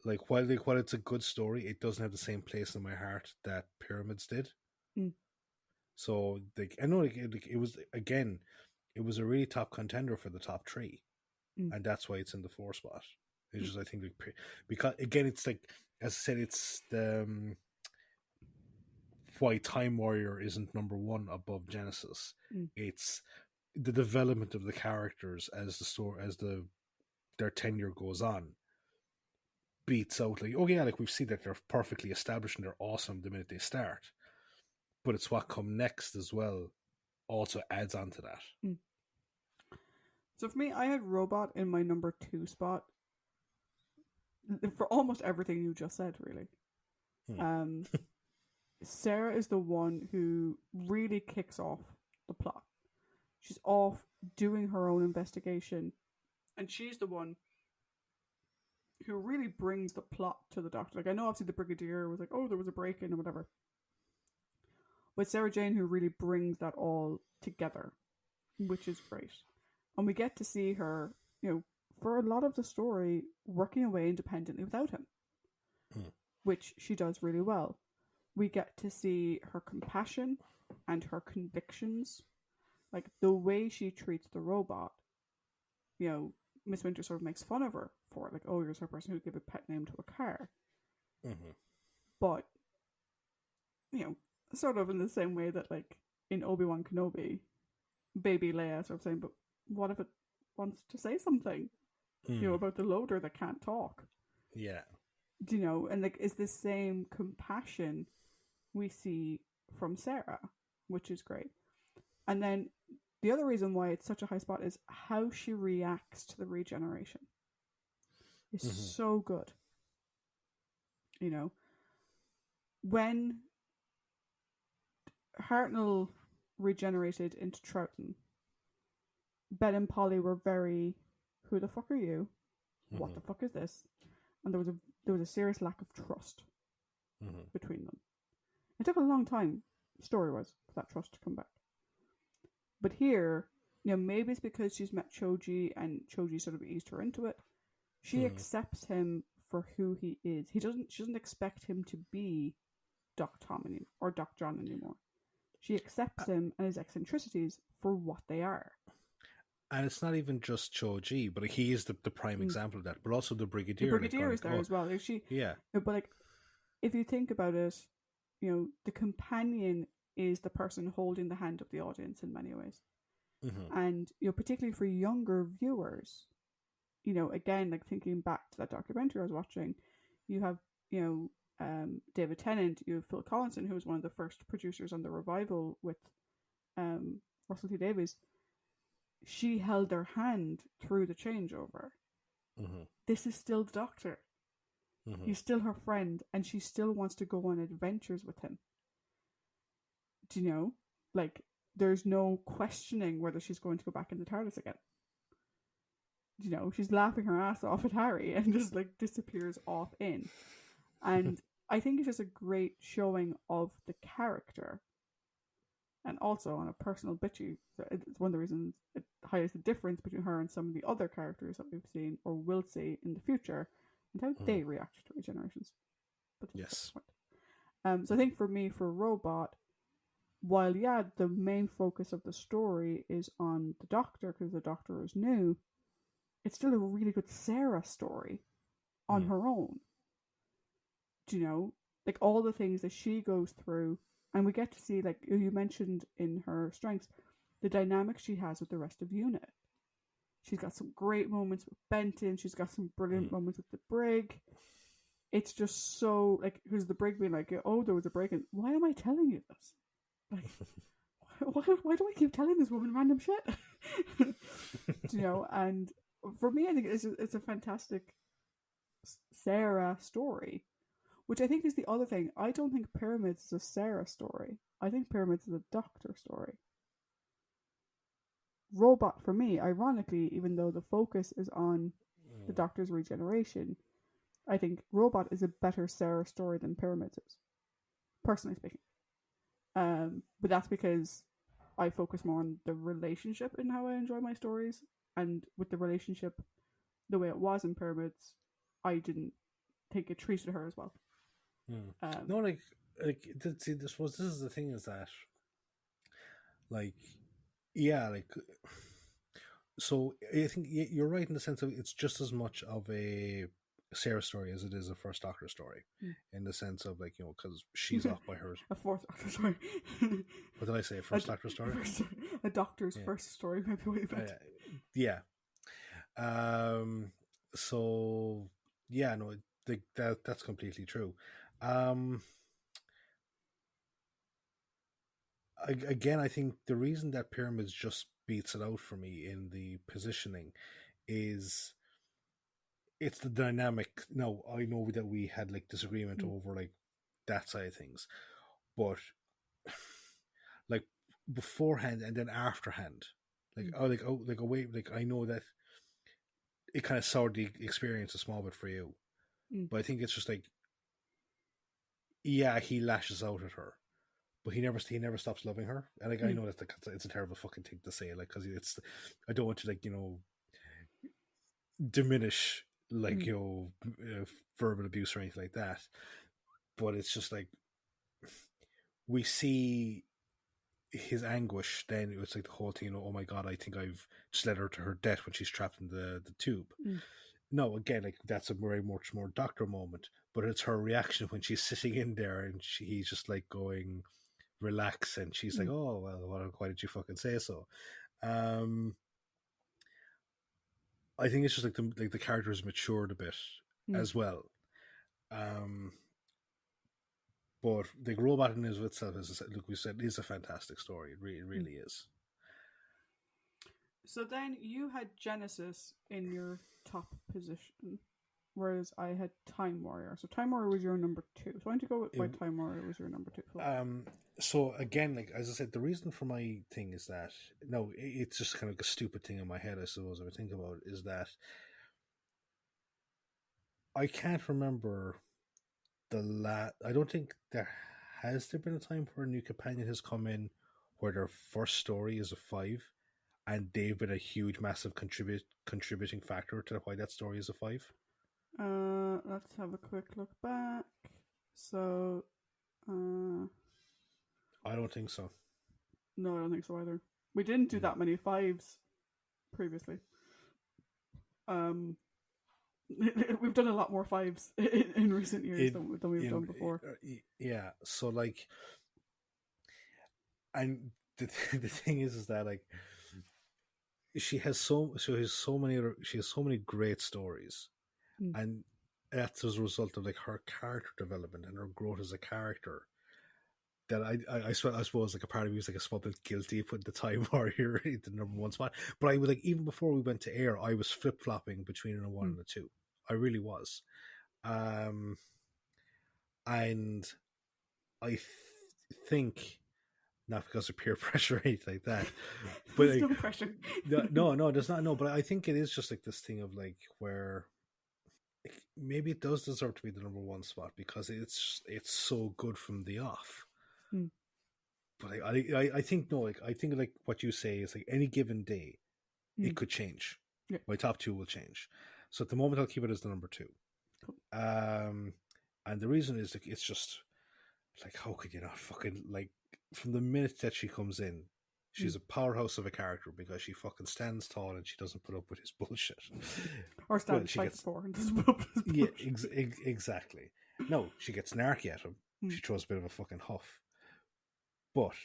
Like, while it's a good story, it doesn't have the same place in my heart that Pyramids did. So, like, I know, like, it was, again, it was a really top contender for the top 3, and that's why it's in the 4 spot. It's just, I think, like, because again, it's like, as I said, it's the why Time Warrior isn't number 1 above Genesis. It's the development of the characters as their tenure goes on beats out, like, oh yeah, like, we've seen that they're perfectly established and they're awesome the minute they start, but it's what come next as well also adds on to that. So for me, I had Robot in my number 2 spot for almost everything you just said, really. Sarah is the one who really kicks off the plot. She's off doing her own investigation, and she's the one who really brings the plot to the Doctor. Like, I know obviously the Brigadier was like, oh, there was a break-in or whatever, but Sarah Jane who really brings that all together, which is great. And we get to see her, for a lot of the story, working away independently without him, which she does really well. We get to see her compassion and her convictions, like the way she treats the robot. Miss Winter sort of makes fun of her for it, like, oh, you're the person who gave a pet name to a car. But, sort of in the same way that, like, in Obi-Wan Kenobi, baby Leia sort of saying, but what if it wants to say something, about the loader that can't talk? Yeah. And like, it's the same compassion we see from Sarah, which is great. And then the other reason why it's such a high spot is how she reacts to the regeneration. Is so good. When Hartnell regenerated into Troughton, Ben and Polly were very, who the fuck are you? What the fuck is this? And there was a serious lack of trust between them. It took a long time, story-wise, for that trust to come back. But here, maybe it's because she's met Choji and Choji sort of eased her into it. She accepts him for who he is. She doesn't expect him to be Doc Tom or Doc John anymore. She accepts him and his eccentricities for what they are. And it's not even just Choji, but he is the prime example of that. But also the Brigadier. The Brigadier is there as well. But like, if you think about it, the companion is the person holding the hand of the audience in many ways. And particularly for younger viewers, again, like thinking back to that documentary I was watching, you have David Tennant, you have Phil Collinson, who was one of the first producers on the revival with Russell T Davies. She held their hand through the changeover. This is still the Doctor. He's still her friend, and she still wants to go on adventures with him. Do you know? Like, there's no questioning whether she's going to go back in the TARDIS again. Do you know? She's laughing her ass off at Harry and just, like, disappears off in. And I think it's just a great showing of the character. And also, on a personal bitchy, it's one of the reasons it highlights the difference between her and some of the other characters that we've seen or will see in the future and how they react to regenerations. But yes. So I think for me, for Robot, while, the main focus of the story is on the Doctor because the Doctor is new, it's still a really good Sarah story on her own. Do you know? Like, all the things that she goes through, and we get to see, like you mentioned in her strengths, the dynamic she has with the rest of the unit. She's got some great moments with Benton. She's got some brilliant moments with the Brig. It's just so, like, because the Brig being like, oh, there was a break, and why am I telling you this? Like, why do I keep telling this woman random shit? And for me, I think it's a fantastic Sarah story, which I think is the other thing. I don't think Pyramids is a Sarah story. I think Pyramids is a Doctor story. Robot, for me, ironically, even though the focus is on the Doctor's regeneration, I think Robot is a better Sarah story than Pyramids is, personally speaking. But that's because I focus more on the relationship in how I enjoy my stories, and with the relationship the way it was in Pyramids, I didn't think it treated her as well. No, see, this is the thing, is that, like, so I think you're right in the sense of it's just as much of a Sarah story as it is a First Doctor story, in the sense of, like, because she's off by hers. A Fourth Doctor story. What did I say? First Doctor story? A Doctor's first story, maybe what you meant. Yeah. So no, that's completely true. Again, I think the reason that Pyramids just beats it out for me in the positioning is it's the dynamic. Now, I know that we had, like, disagreement over, like, that side of things, but like, beforehand and then afterhand, like, away, like, I know that it kind of soured the experience a small bit for you, but I think it's just like, he lashes out at her, but he never stops loving her. And like I know that it's a terrible fucking thing to say, like because it's I don't want to like diminish like verbal abuse or anything like that, but it's just like we see his anguish. Then it's like the whole thing. Oh my god, I think I've just led her to her death when she's trapped in the tube. No, again, like that's a very much more Doctor moment, but it's her reaction when she's sitting in there and he's just like going relax, and she's like, "Oh well, why did you fucking say so?" I think it's just like the character has matured a bit as well. But the robot in itself, as like we said, is a fantastic story. It really is. So then you had Genesis in your top position, whereas I had Time Warrior. So Time Warrior was your number 2. So I want to go with why Time Warrior was your number 2. So again, like as I said, the reason for my thing is that no, it's just kind of like a stupid thing in my head. I suppose I would think about is that I can't remember I don't think there been a time where a new companion has come in where their first story is a 5, and they've been a huge, massive contributing factor to why that story is a 5. Let's have a quick look back. So, I don't think so. No, I don't think so either. We didn't do that many 5s previously. We've done a lot more 5s in recent years than we've done before. Yeah, so like, and the thing is that like she has so many great stories, and that's as a result of like her character development and her growth as a character. That I suppose like a part of me was like a small bit guilty putting the Time Warrior in the number 1 spot. But I would like even before we went to air, I was flip flopping between a 1 and a 2. I really was, and I think not because of peer pressure or anything like that, but there's no pressure. no, there's not. No, but I think it is just like this thing of like where like, maybe it does deserve to be the number 1 spot because it's so good from the off. But I think no, like I think like what you say is like any given day, it could change. Yeah. My top 2 will change. So at the moment, I'll keep it as the number 2. Cool. And the reason is like it's just like how could you not fucking like from the minute that she comes in, she's a powerhouse of a character because she fucking stands tall and she doesn't put up with his bullshit. Or stands 5'4" and doesn't put up with his bullshit. Yeah, exactly. No, she gets narky at him. She throws a bit of a fucking huff. But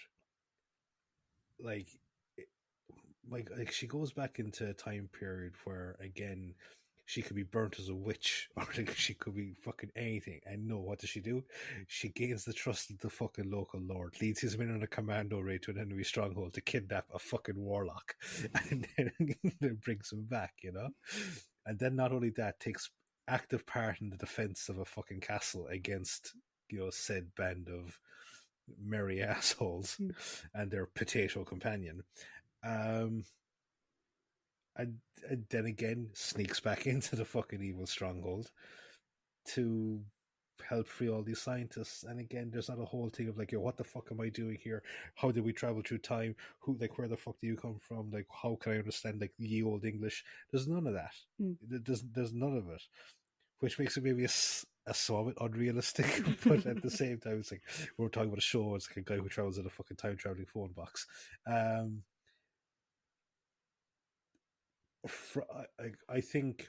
like she goes back into a time period where again she could be burnt as a witch or like she could be fucking anything, and no, what does she do? She gains the trust of the fucking local lord, leads his men on a commando raid to an enemy stronghold to kidnap a fucking warlock and then brings him back, and then not only that, takes active part in the defense of a fucking castle against said band of merry assholes and their potato companion. And then again sneaks back into the fucking evil stronghold to help free all these scientists. And again, there's not a whole thing of like, what the fuck am I doing here? How did we travel through time? Where the fuck do you come from? Like, how can I understand like ye old English? There's none of that. There's none of it, which makes it maybe a small bit unrealistic, but at the same time, it's like we're talking about a show. It's like a guy who travels in a fucking time traveling phone box. I think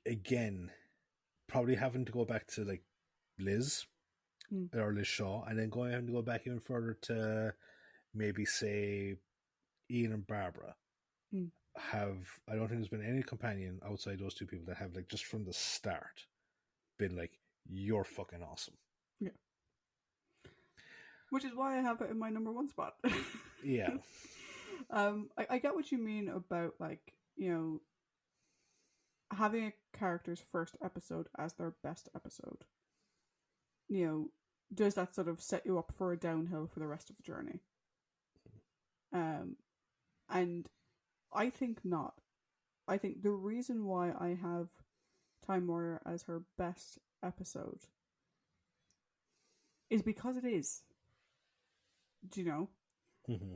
again, probably having to go back to like Liz or Liz Shaw, and then having to go back even further to maybe say Ian and Barbara. I don't think there's been any companion outside those 2 people that have like just from the start been like, you're fucking awesome. Yeah. Which is why I have it in my number 1 spot. Yeah. I get what you mean about like, having a character's first episode as their best episode. Does that sort of set you up for a downhill for the rest of the journey? And I think not. I think the reason why I have Time Warrior as her best episode is because it is. Do you know? Mm-hmm.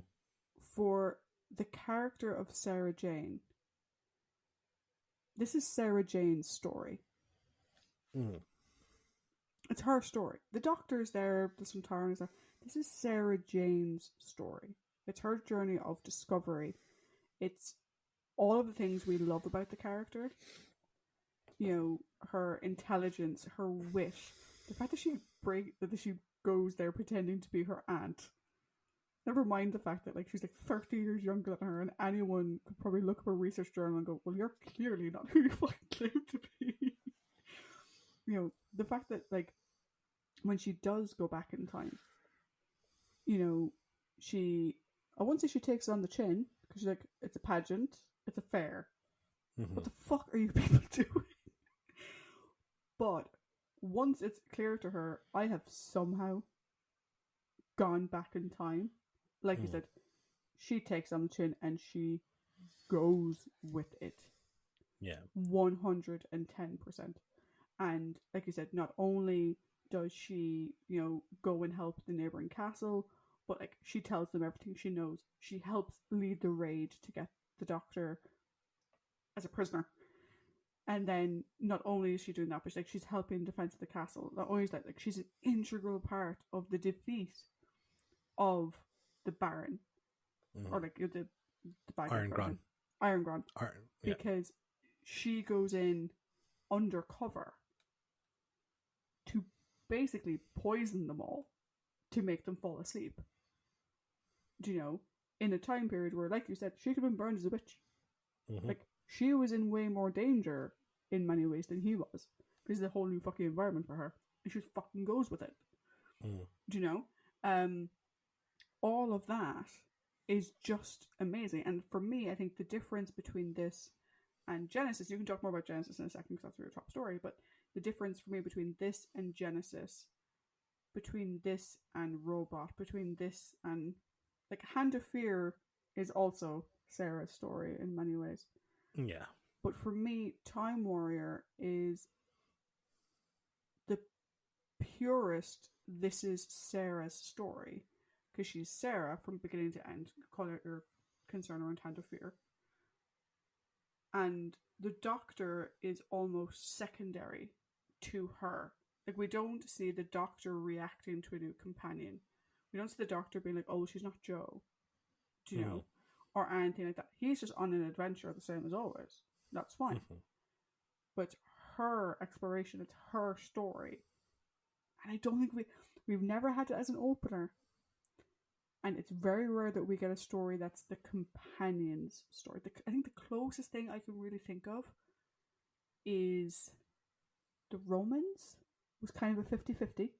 For the character of Sarah Jane, this is Sarah Jane's story. Mm-hmm. It's her story. The Doctor's there, the Centaur is there. This is Sarah Jane's story. It's her journey of discovery. It's all of the things we love about the character. You know, her intelligence, her wit, the fact that she goes there pretending to be her aunt. Never mind the fact that like she's like 30 years younger than her, and anyone could probably look up her research journal and go, "Well, you're clearly not who you fucking claim to be." You know, the fact that like when she does go back in time, you know, I won't say she takes it on the chin because she's like, it's a pageant, it's a fair. Mm-hmm. What the fuck are you people doing? But once it's clear to her, I have somehow gone back in time. Like you said, she takes on the chin and she goes with it. Yeah. 110%. And like you said, not only does she, you know, go and help the neighboring castle, but like she tells them everything she knows. She helps lead the raid to get the Doctor as a prisoner. And then not only is she doing that, but she's helping defense of the castle. Not only is that, like, she's an integral part of the defeat of the Baron, or like the bad Iron Gran. Iron Gran, yeah. Because she goes in undercover to basically poison them all to make them fall asleep. Do you know? In a time period where, like you said, she could have been burned as a witch. Mm-hmm. Like, she was in way more danger in many ways than he was. This is a whole new fucking environment for her. And she just fucking goes with it. Do you know? All of that is just amazing. And for me, I think the difference between this and Genesis, you can talk more about Genesis in a second because that's your top story, but the difference for me between this and Genesis, between this and Robot, between this and like Hand of Fear is also Sarah's story in many ways. Yeah. But for me, Time Warrior is the purest this is Sarah's story. Because she's Sarah from beginning to end, call her concern around Hand of Fear. And the Doctor is almost secondary to her. Like, we don't see the Doctor reacting to a new companion. We don't see the Doctor being like, oh, she's not Jo. Do you know? Or anything like that. He's just on an adventure the same as always. That's fine. But it's her exploration, it's her story. And I don't think we've never had it as an opener. And it's very rare that we get a story that's the companion's story. I think the closest thing I can really think of is the Romans. It was kind of a 50-50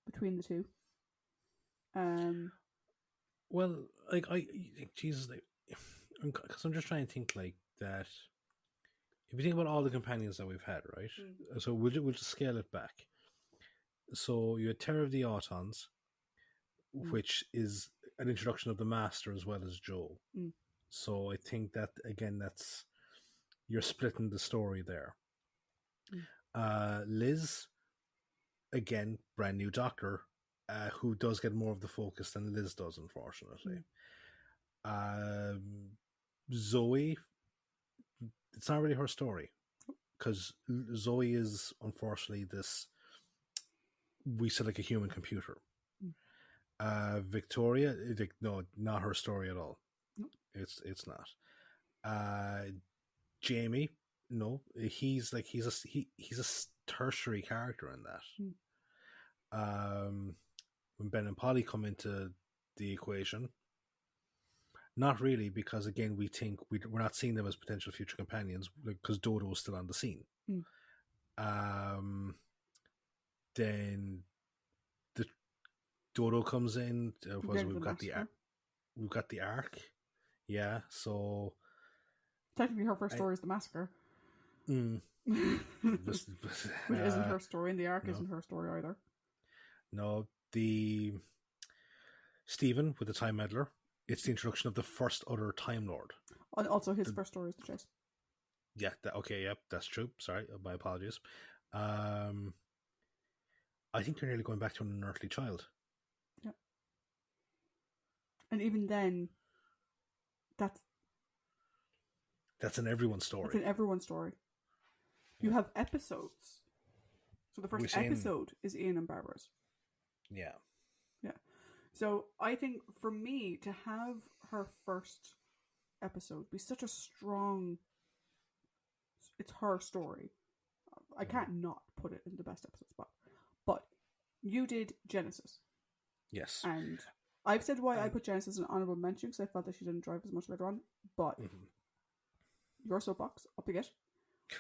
between the two. Well, like, Jesus, like, because I'm just trying to think like that. If you think about all the companions that we've had, right? So we'll just scale it back. So you had Terror of the Autons, which is an introduction of the Master as well as Jo. So I think that, again, you're splitting the story there. Liz, again, brand new Doctor, who does get more of the focus than Liz does, unfortunately. Zoe, it's not really her story, because Zoe is, unfortunately, we said, like a human computer. Victoria, no, not her story at all. No. It's not. Jamie, no, he's a tertiary character in that. When Ben and Polly come into the equation, not really, because again we think we're not seeing them as potential future companions because Dodo is still on the scene. Then the Dodo comes in. We've got the Ark. Yeah, so technically her first story is the Massacre. Which isn't her story, and the Ark isn't her story either. No, the Stephen with the Time Meddler. It's the introduction of the first other Time Lord. And also his first story is the Chase. Yeah, okay, yep, that's true. Sorry, my apologies. I I think you're nearly going back to an unearthly child. Yeah. And even then, that's in everyone's story. That's in everyone's story. You have episodes. So the first episode is Ian and Barbara's. Yeah. Yeah. So I think for me to have her first episode be such a strong, it's her story. I can't not put it in the best episode spot. But you did Genesis. Yes. And I've said why I put Genesis in an honorable mention because I felt that she didn't drive as much later on. But your soapbox, up you get.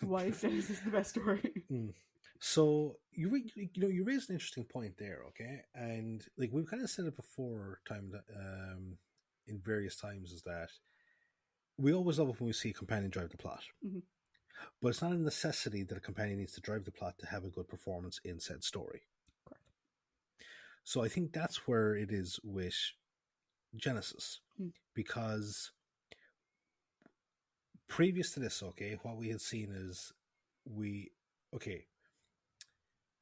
Why is Genesis the best story? So you raised an interesting point there, okay? And like we've kind of said it before, in various times, is that we always love it when we see a companion drive the plot, but it's not a necessity that a companion needs to drive the plot to have a good performance in said story. Correct. So I think that's where it is with Genesis, because previous to this, okay, what we had seen is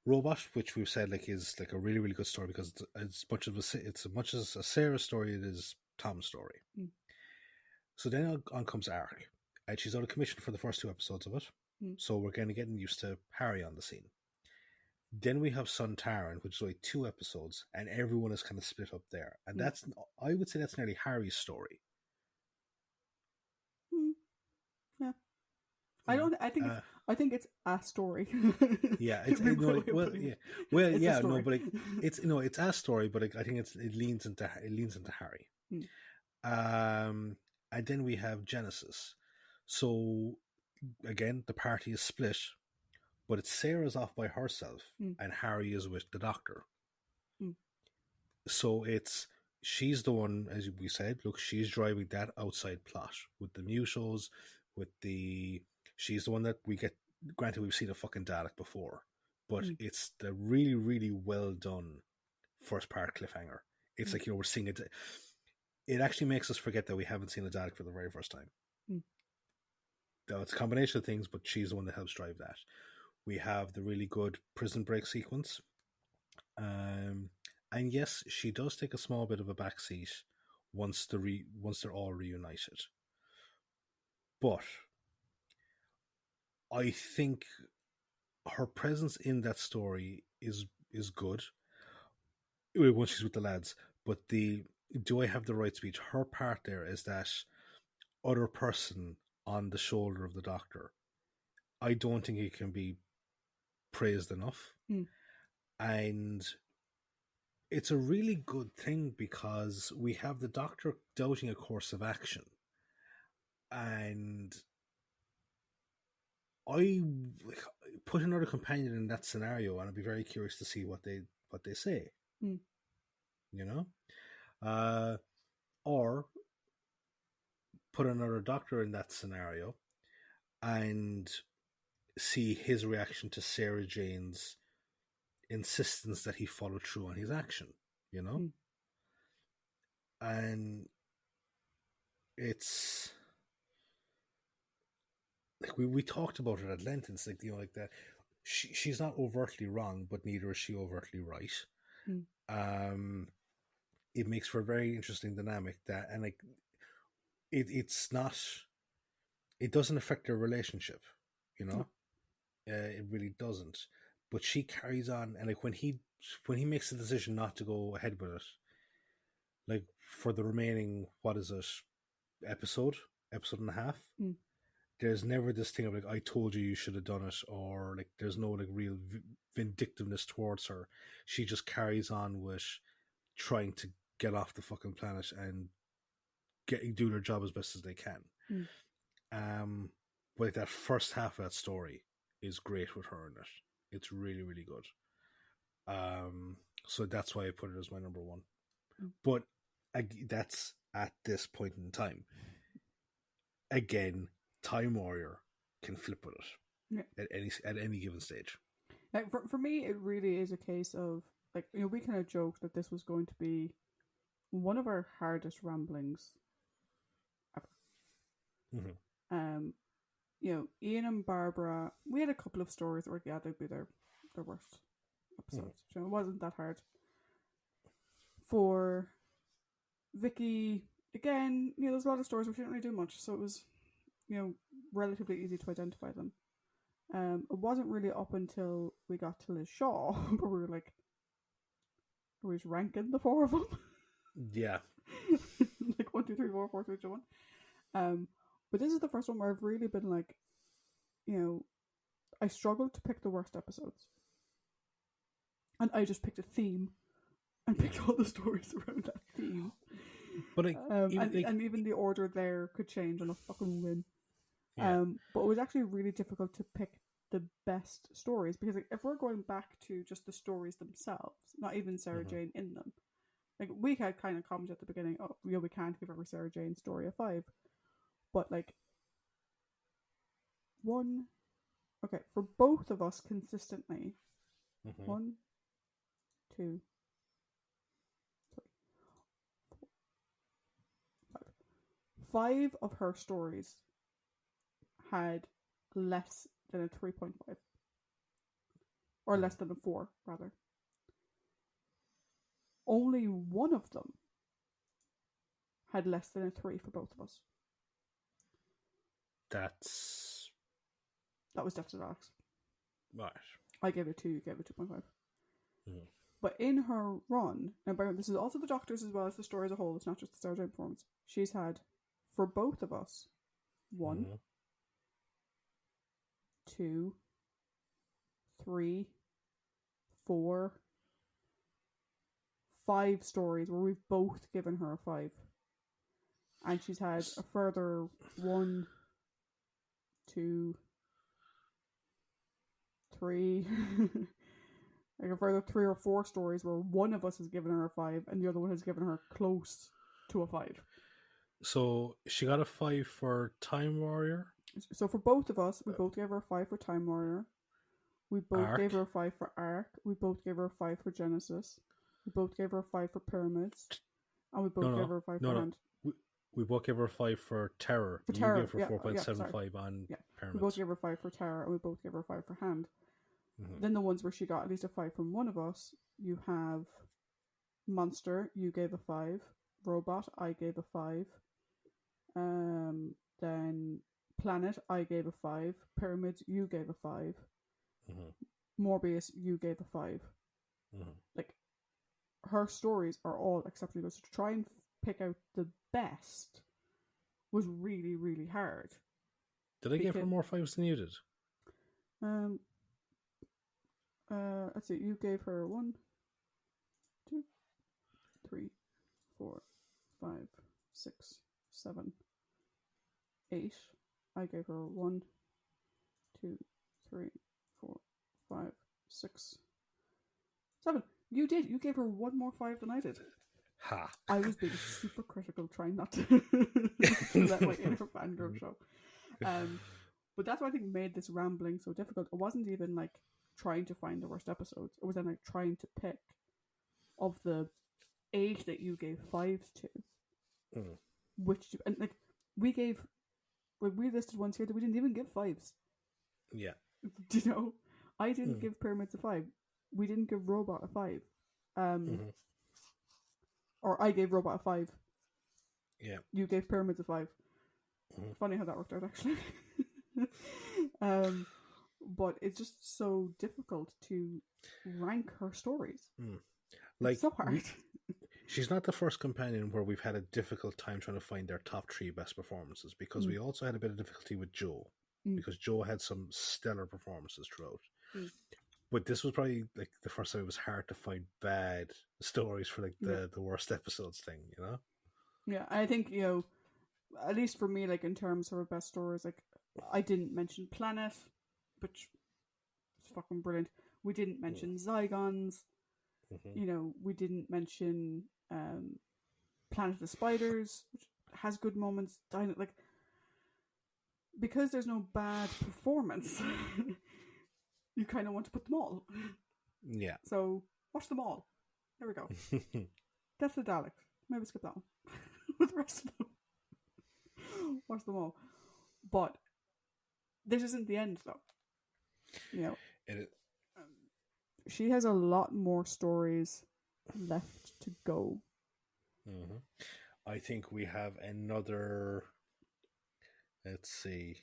Robot, which we've said like is like a really, really good story because it's as much as a Sarah story, it is Tom's story. So then on comes Ark, and she's out of commission for the first 2 episodes of it. So we're kind of getting used to Harry on the scene. Then we have Son Taran, which is only 2 episodes, and everyone is kind of split up there. And I would say that's nearly Harry's story. Yeah. I think it's a story. Yeah, it's a story, but I think it leans into Harry. And then we have Genesis. So again, the party is split, but it's Sarah's off by herself, and Harry is with the Doctor. So she's the one, as we said. Look, she's driving that outside plot with the new shows, she's the one that we get. Granted, we've seen a fucking Dalek before, but it's the really, really well done first part cliffhanger. It's like, we're seeing it. It actually makes us forget that we haven't seen a Dalek for the very first time. Now, it's a combination of things, but she's the one that helps drive that. We have the really good prison break sequence. And yes, she does take a small bit of a backseat once they're all reunited. But I think her presence in that story is good once she's with the lads. But do I have the right speech? Her part there is that other person on the shoulder of the Doctor. I don't think it can be praised enough. And it's a really good thing because we have the Doctor doubting a course of action. And I put another companion in that scenario, and I'd be very curious to see what they say. Or put another Doctor in that scenario and see his reaction to Sarah Jane's insistence that he follow through on his action, and it's like we talked about it at length. It's like, like that. She's not overtly wrong, but neither is she overtly right. It makes for a very interesting dynamic and like it's not. It doesn't affect their relationship, No. It really doesn't. But she carries on, and like when he makes the decision not to go ahead with it, like for the remaining, what is it, episode and a half, there's never this thing of like, I told you should have done it, or like there's no like real vindictiveness towards her. She just carries on with trying to get off the fucking planet and do their job as best as they can. But like that first half of that story is great with her in it. It's really, really good. So that's why I put it as my number 1. But that's at this point in time. Again, Time Warrior can flip with it at any given stage. Like for me, it really is a case of like, we kind of joked that this was going to be one of our hardest ramblings ever. Ian and Barbara, we had a couple of stories where they'd be their worst episodes. So it wasn't that hard. For Vicky, again, there's a lot of stories which didn't really do much, so it was, relatively easy to identify them. It wasn't really up until we got to Liz Shaw where we were like, are we just ranking the four of them? Yeah. Like 1, 2, 3, 4, 4, 3, 2, 1. But this is the first one where I've really been like, I struggled to pick the worst episodes. And I just picked a theme and picked all the stories around that theme. But even the order there could change on a fucking whim. Yeah. But it was actually really difficult to pick the best stories, because like, if we're going back to just the stories themselves, not even Sarah Jane in them, like we had kind of commented at the beginning, oh, we can't give every Sarah Jane story a 5, but like for both of us consistently, 1, 2, 3, 4, 5 of her stories had less than a 3.5. Or less than a 4, rather. Only one of them had less than a 3 for both of us. That was Death to Alex. Right. I gave it 2, you gave it 2.5. But in her run, now this is also the Doctors as well as the story as a whole, it's not just the Sarah Jane performance, she's had, for both of us, 1, 2, 3, 4, 5 stories where we've both given her a 5. And she's had a further 1, 2, 3, like a further 3 or 4 stories where one of us has given her a 5 and the other one has given her close to a 5. So she got a 5 for Time Warrior? So for both of us, we both gave her a 5 for Time Warrior. We both gave her a 5 for Ark. We both gave her a 5 for Genesis. We both gave her a 5 for Pyramids. And we both gave her a 5 for Hand. We both gave her a 5 for Terror. For Terror, you gave her 4.75 on Pyramids. We both gave her a 5 for Terror, and we both gave her a 5 for Hand. Then the ones where she got at least a 5 from one of us, you have Monster, you gave a 5. Robot, I gave a 5. Then Planet, I gave a 5. Pyramids, you gave a 5. Morbius, you gave a 5. Like, her stories are all exceptionally good. So to try and pick out the best was really, really hard. Did I give her more 5s than you did? Let's see. You gave her 1, 2, 3, 4, 5, 6, 7, 8. I gave her 1, 2, 3, 4, 5, 6, 7. You did. You gave her 1 more 5 than I did. Ha! I was being super critical, trying not to let my inner fangirl show. But that's what I think made this rambling so difficult. It wasn't even like trying to find the worst episodes. It was then like trying to pick of the 8 that you gave 5s to, which and like we listed ones here that we didn't even give 5s. Yeah. I didn't give Pyramids a 5. We didn't give Robot a 5. Or I gave Robot a 5. Yeah. You gave Pyramids a 5. Funny how that worked out, actually. But it's just so difficult to rank her stories. Like, it's so hard. She's not the first companion where we've had a difficult time trying to find their top 3 best performances, because we also had a bit of difficulty with Jo, because Jo had some stellar performances throughout. But this was probably like the first time it was hard to find bad stories for like the worst episodes thing, Yeah, I think, at least for me, like in terms of her best stories, like I didn't mention Planet, which is fucking brilliant. We didn't mention Zygons. We didn't mention Planet of the Spiders, which has good moments. Like, because there's no bad performance, you kind of want to put them all. Yeah. So watch them all. There we go. Death of the Daleks. Maybe skip that one. With the rest of them. Watch them all. But this isn't the end, though. she has a lot more stories left to go. Mm-hmm. I think we have another. Let's see.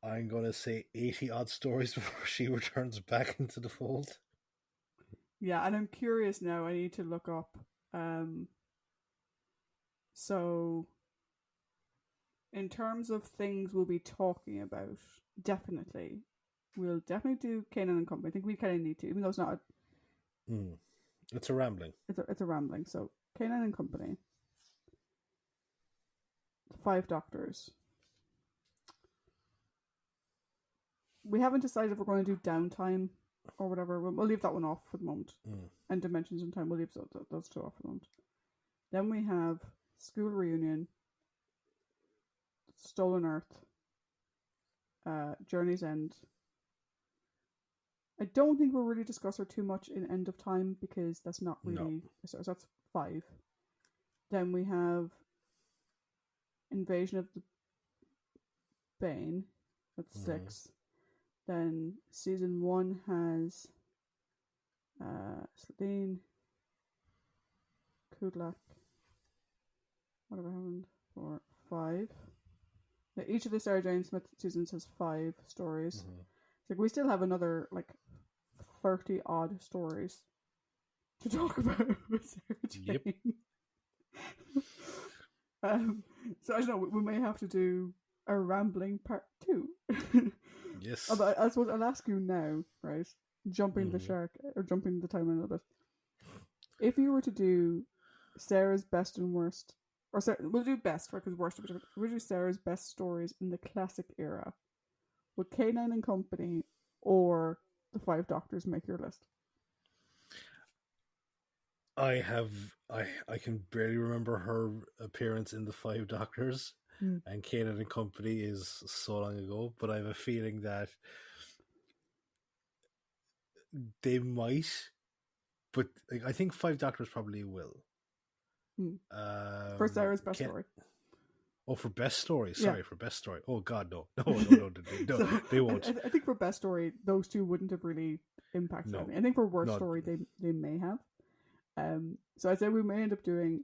I'm going to say 80 odd stories before she returns back into the fold. Yeah, and I'm curious now. I need to look up. So, in terms of things we'll be talking about, we'll definitely do Kanan and Company. I think we kind of need to, even though it's not. It's a rambling. It's a rambling. So, Kanan and Company, The Five Doctors. We haven't decided if we're going to do Downtime or whatever. We'll leave that one off for the moment. And Dimensions in Time, we'll leave those two off for the moment. Then we have School Reunion, Stolen Earth, Journey's End. I don't think we'll really discuss her too much in End of Time because that's not really... So that's 5. Then we have Invasion of the Bane. That's 6. Then season 1 has Slane, Kudlak. Whatever happened for 5. Now, each of the Sarah Jane Smith seasons has 5 stories. So we still have another 30 odd stories to talk about with Sarah Jane. Yep. So I don't know. We may have to do a rambling part 2. Yes. I suppose I'll ask you now, right? Jumping the shark or jumping the time a little bit. If you were to do Sarah's best and worst, or we'll do best, right? Because worst, we'll do Sarah's best stories in the classic era. Would K9 and Company or The Five Doctors make your list? I can barely remember her appearance in The Five Doctors. And Kanan and Company is so long ago, but I have a feeling that they might, but I think Five Doctors probably will. For Sarah's best story. Oh, for best story. Sorry, for best story. Oh God, no, they won't. I think for best story, those two wouldn't have really impacted anything. I think for worst story, they may have. So I'd say we may end up doing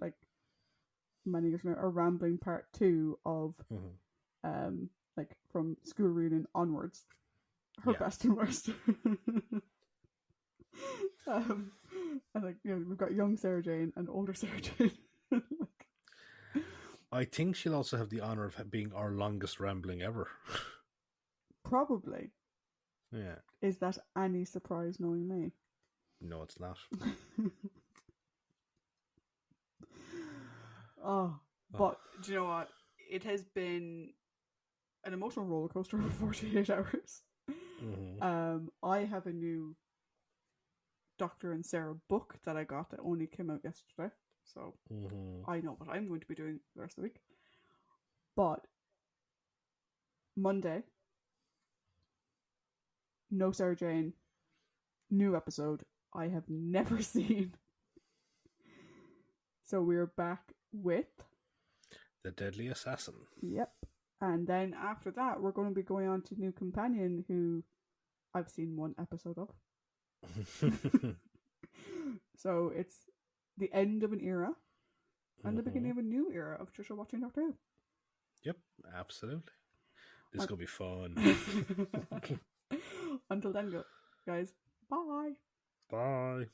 many years from now, a rambling part 2 of from School Reunion onwards, her best and worst. And we've got young Sarah Jane and older Sarah Jane. I think she'll also have the honor of being our longest rambling ever. Probably. Yeah. Is that any surprise knowing me? No, it's not. But do you know what? It has been an emotional roller coaster for 48 hours. I have a new Doctor and Sarah book that I got that only came out yesterday. So I know what I'm going to be doing the rest of the week. But Monday, no Sarah Jane, new episode I have never seen. So we're back with The Deadly Assassin. Yep. And then after that, we're going to be going on to New Companion, who I've seen 1 episode of. So it's the end of an era and the beginning of a new era of Tricia watching Doctor Who. Yep, absolutely. This is going to be fun. Until then, guys, bye. Bye.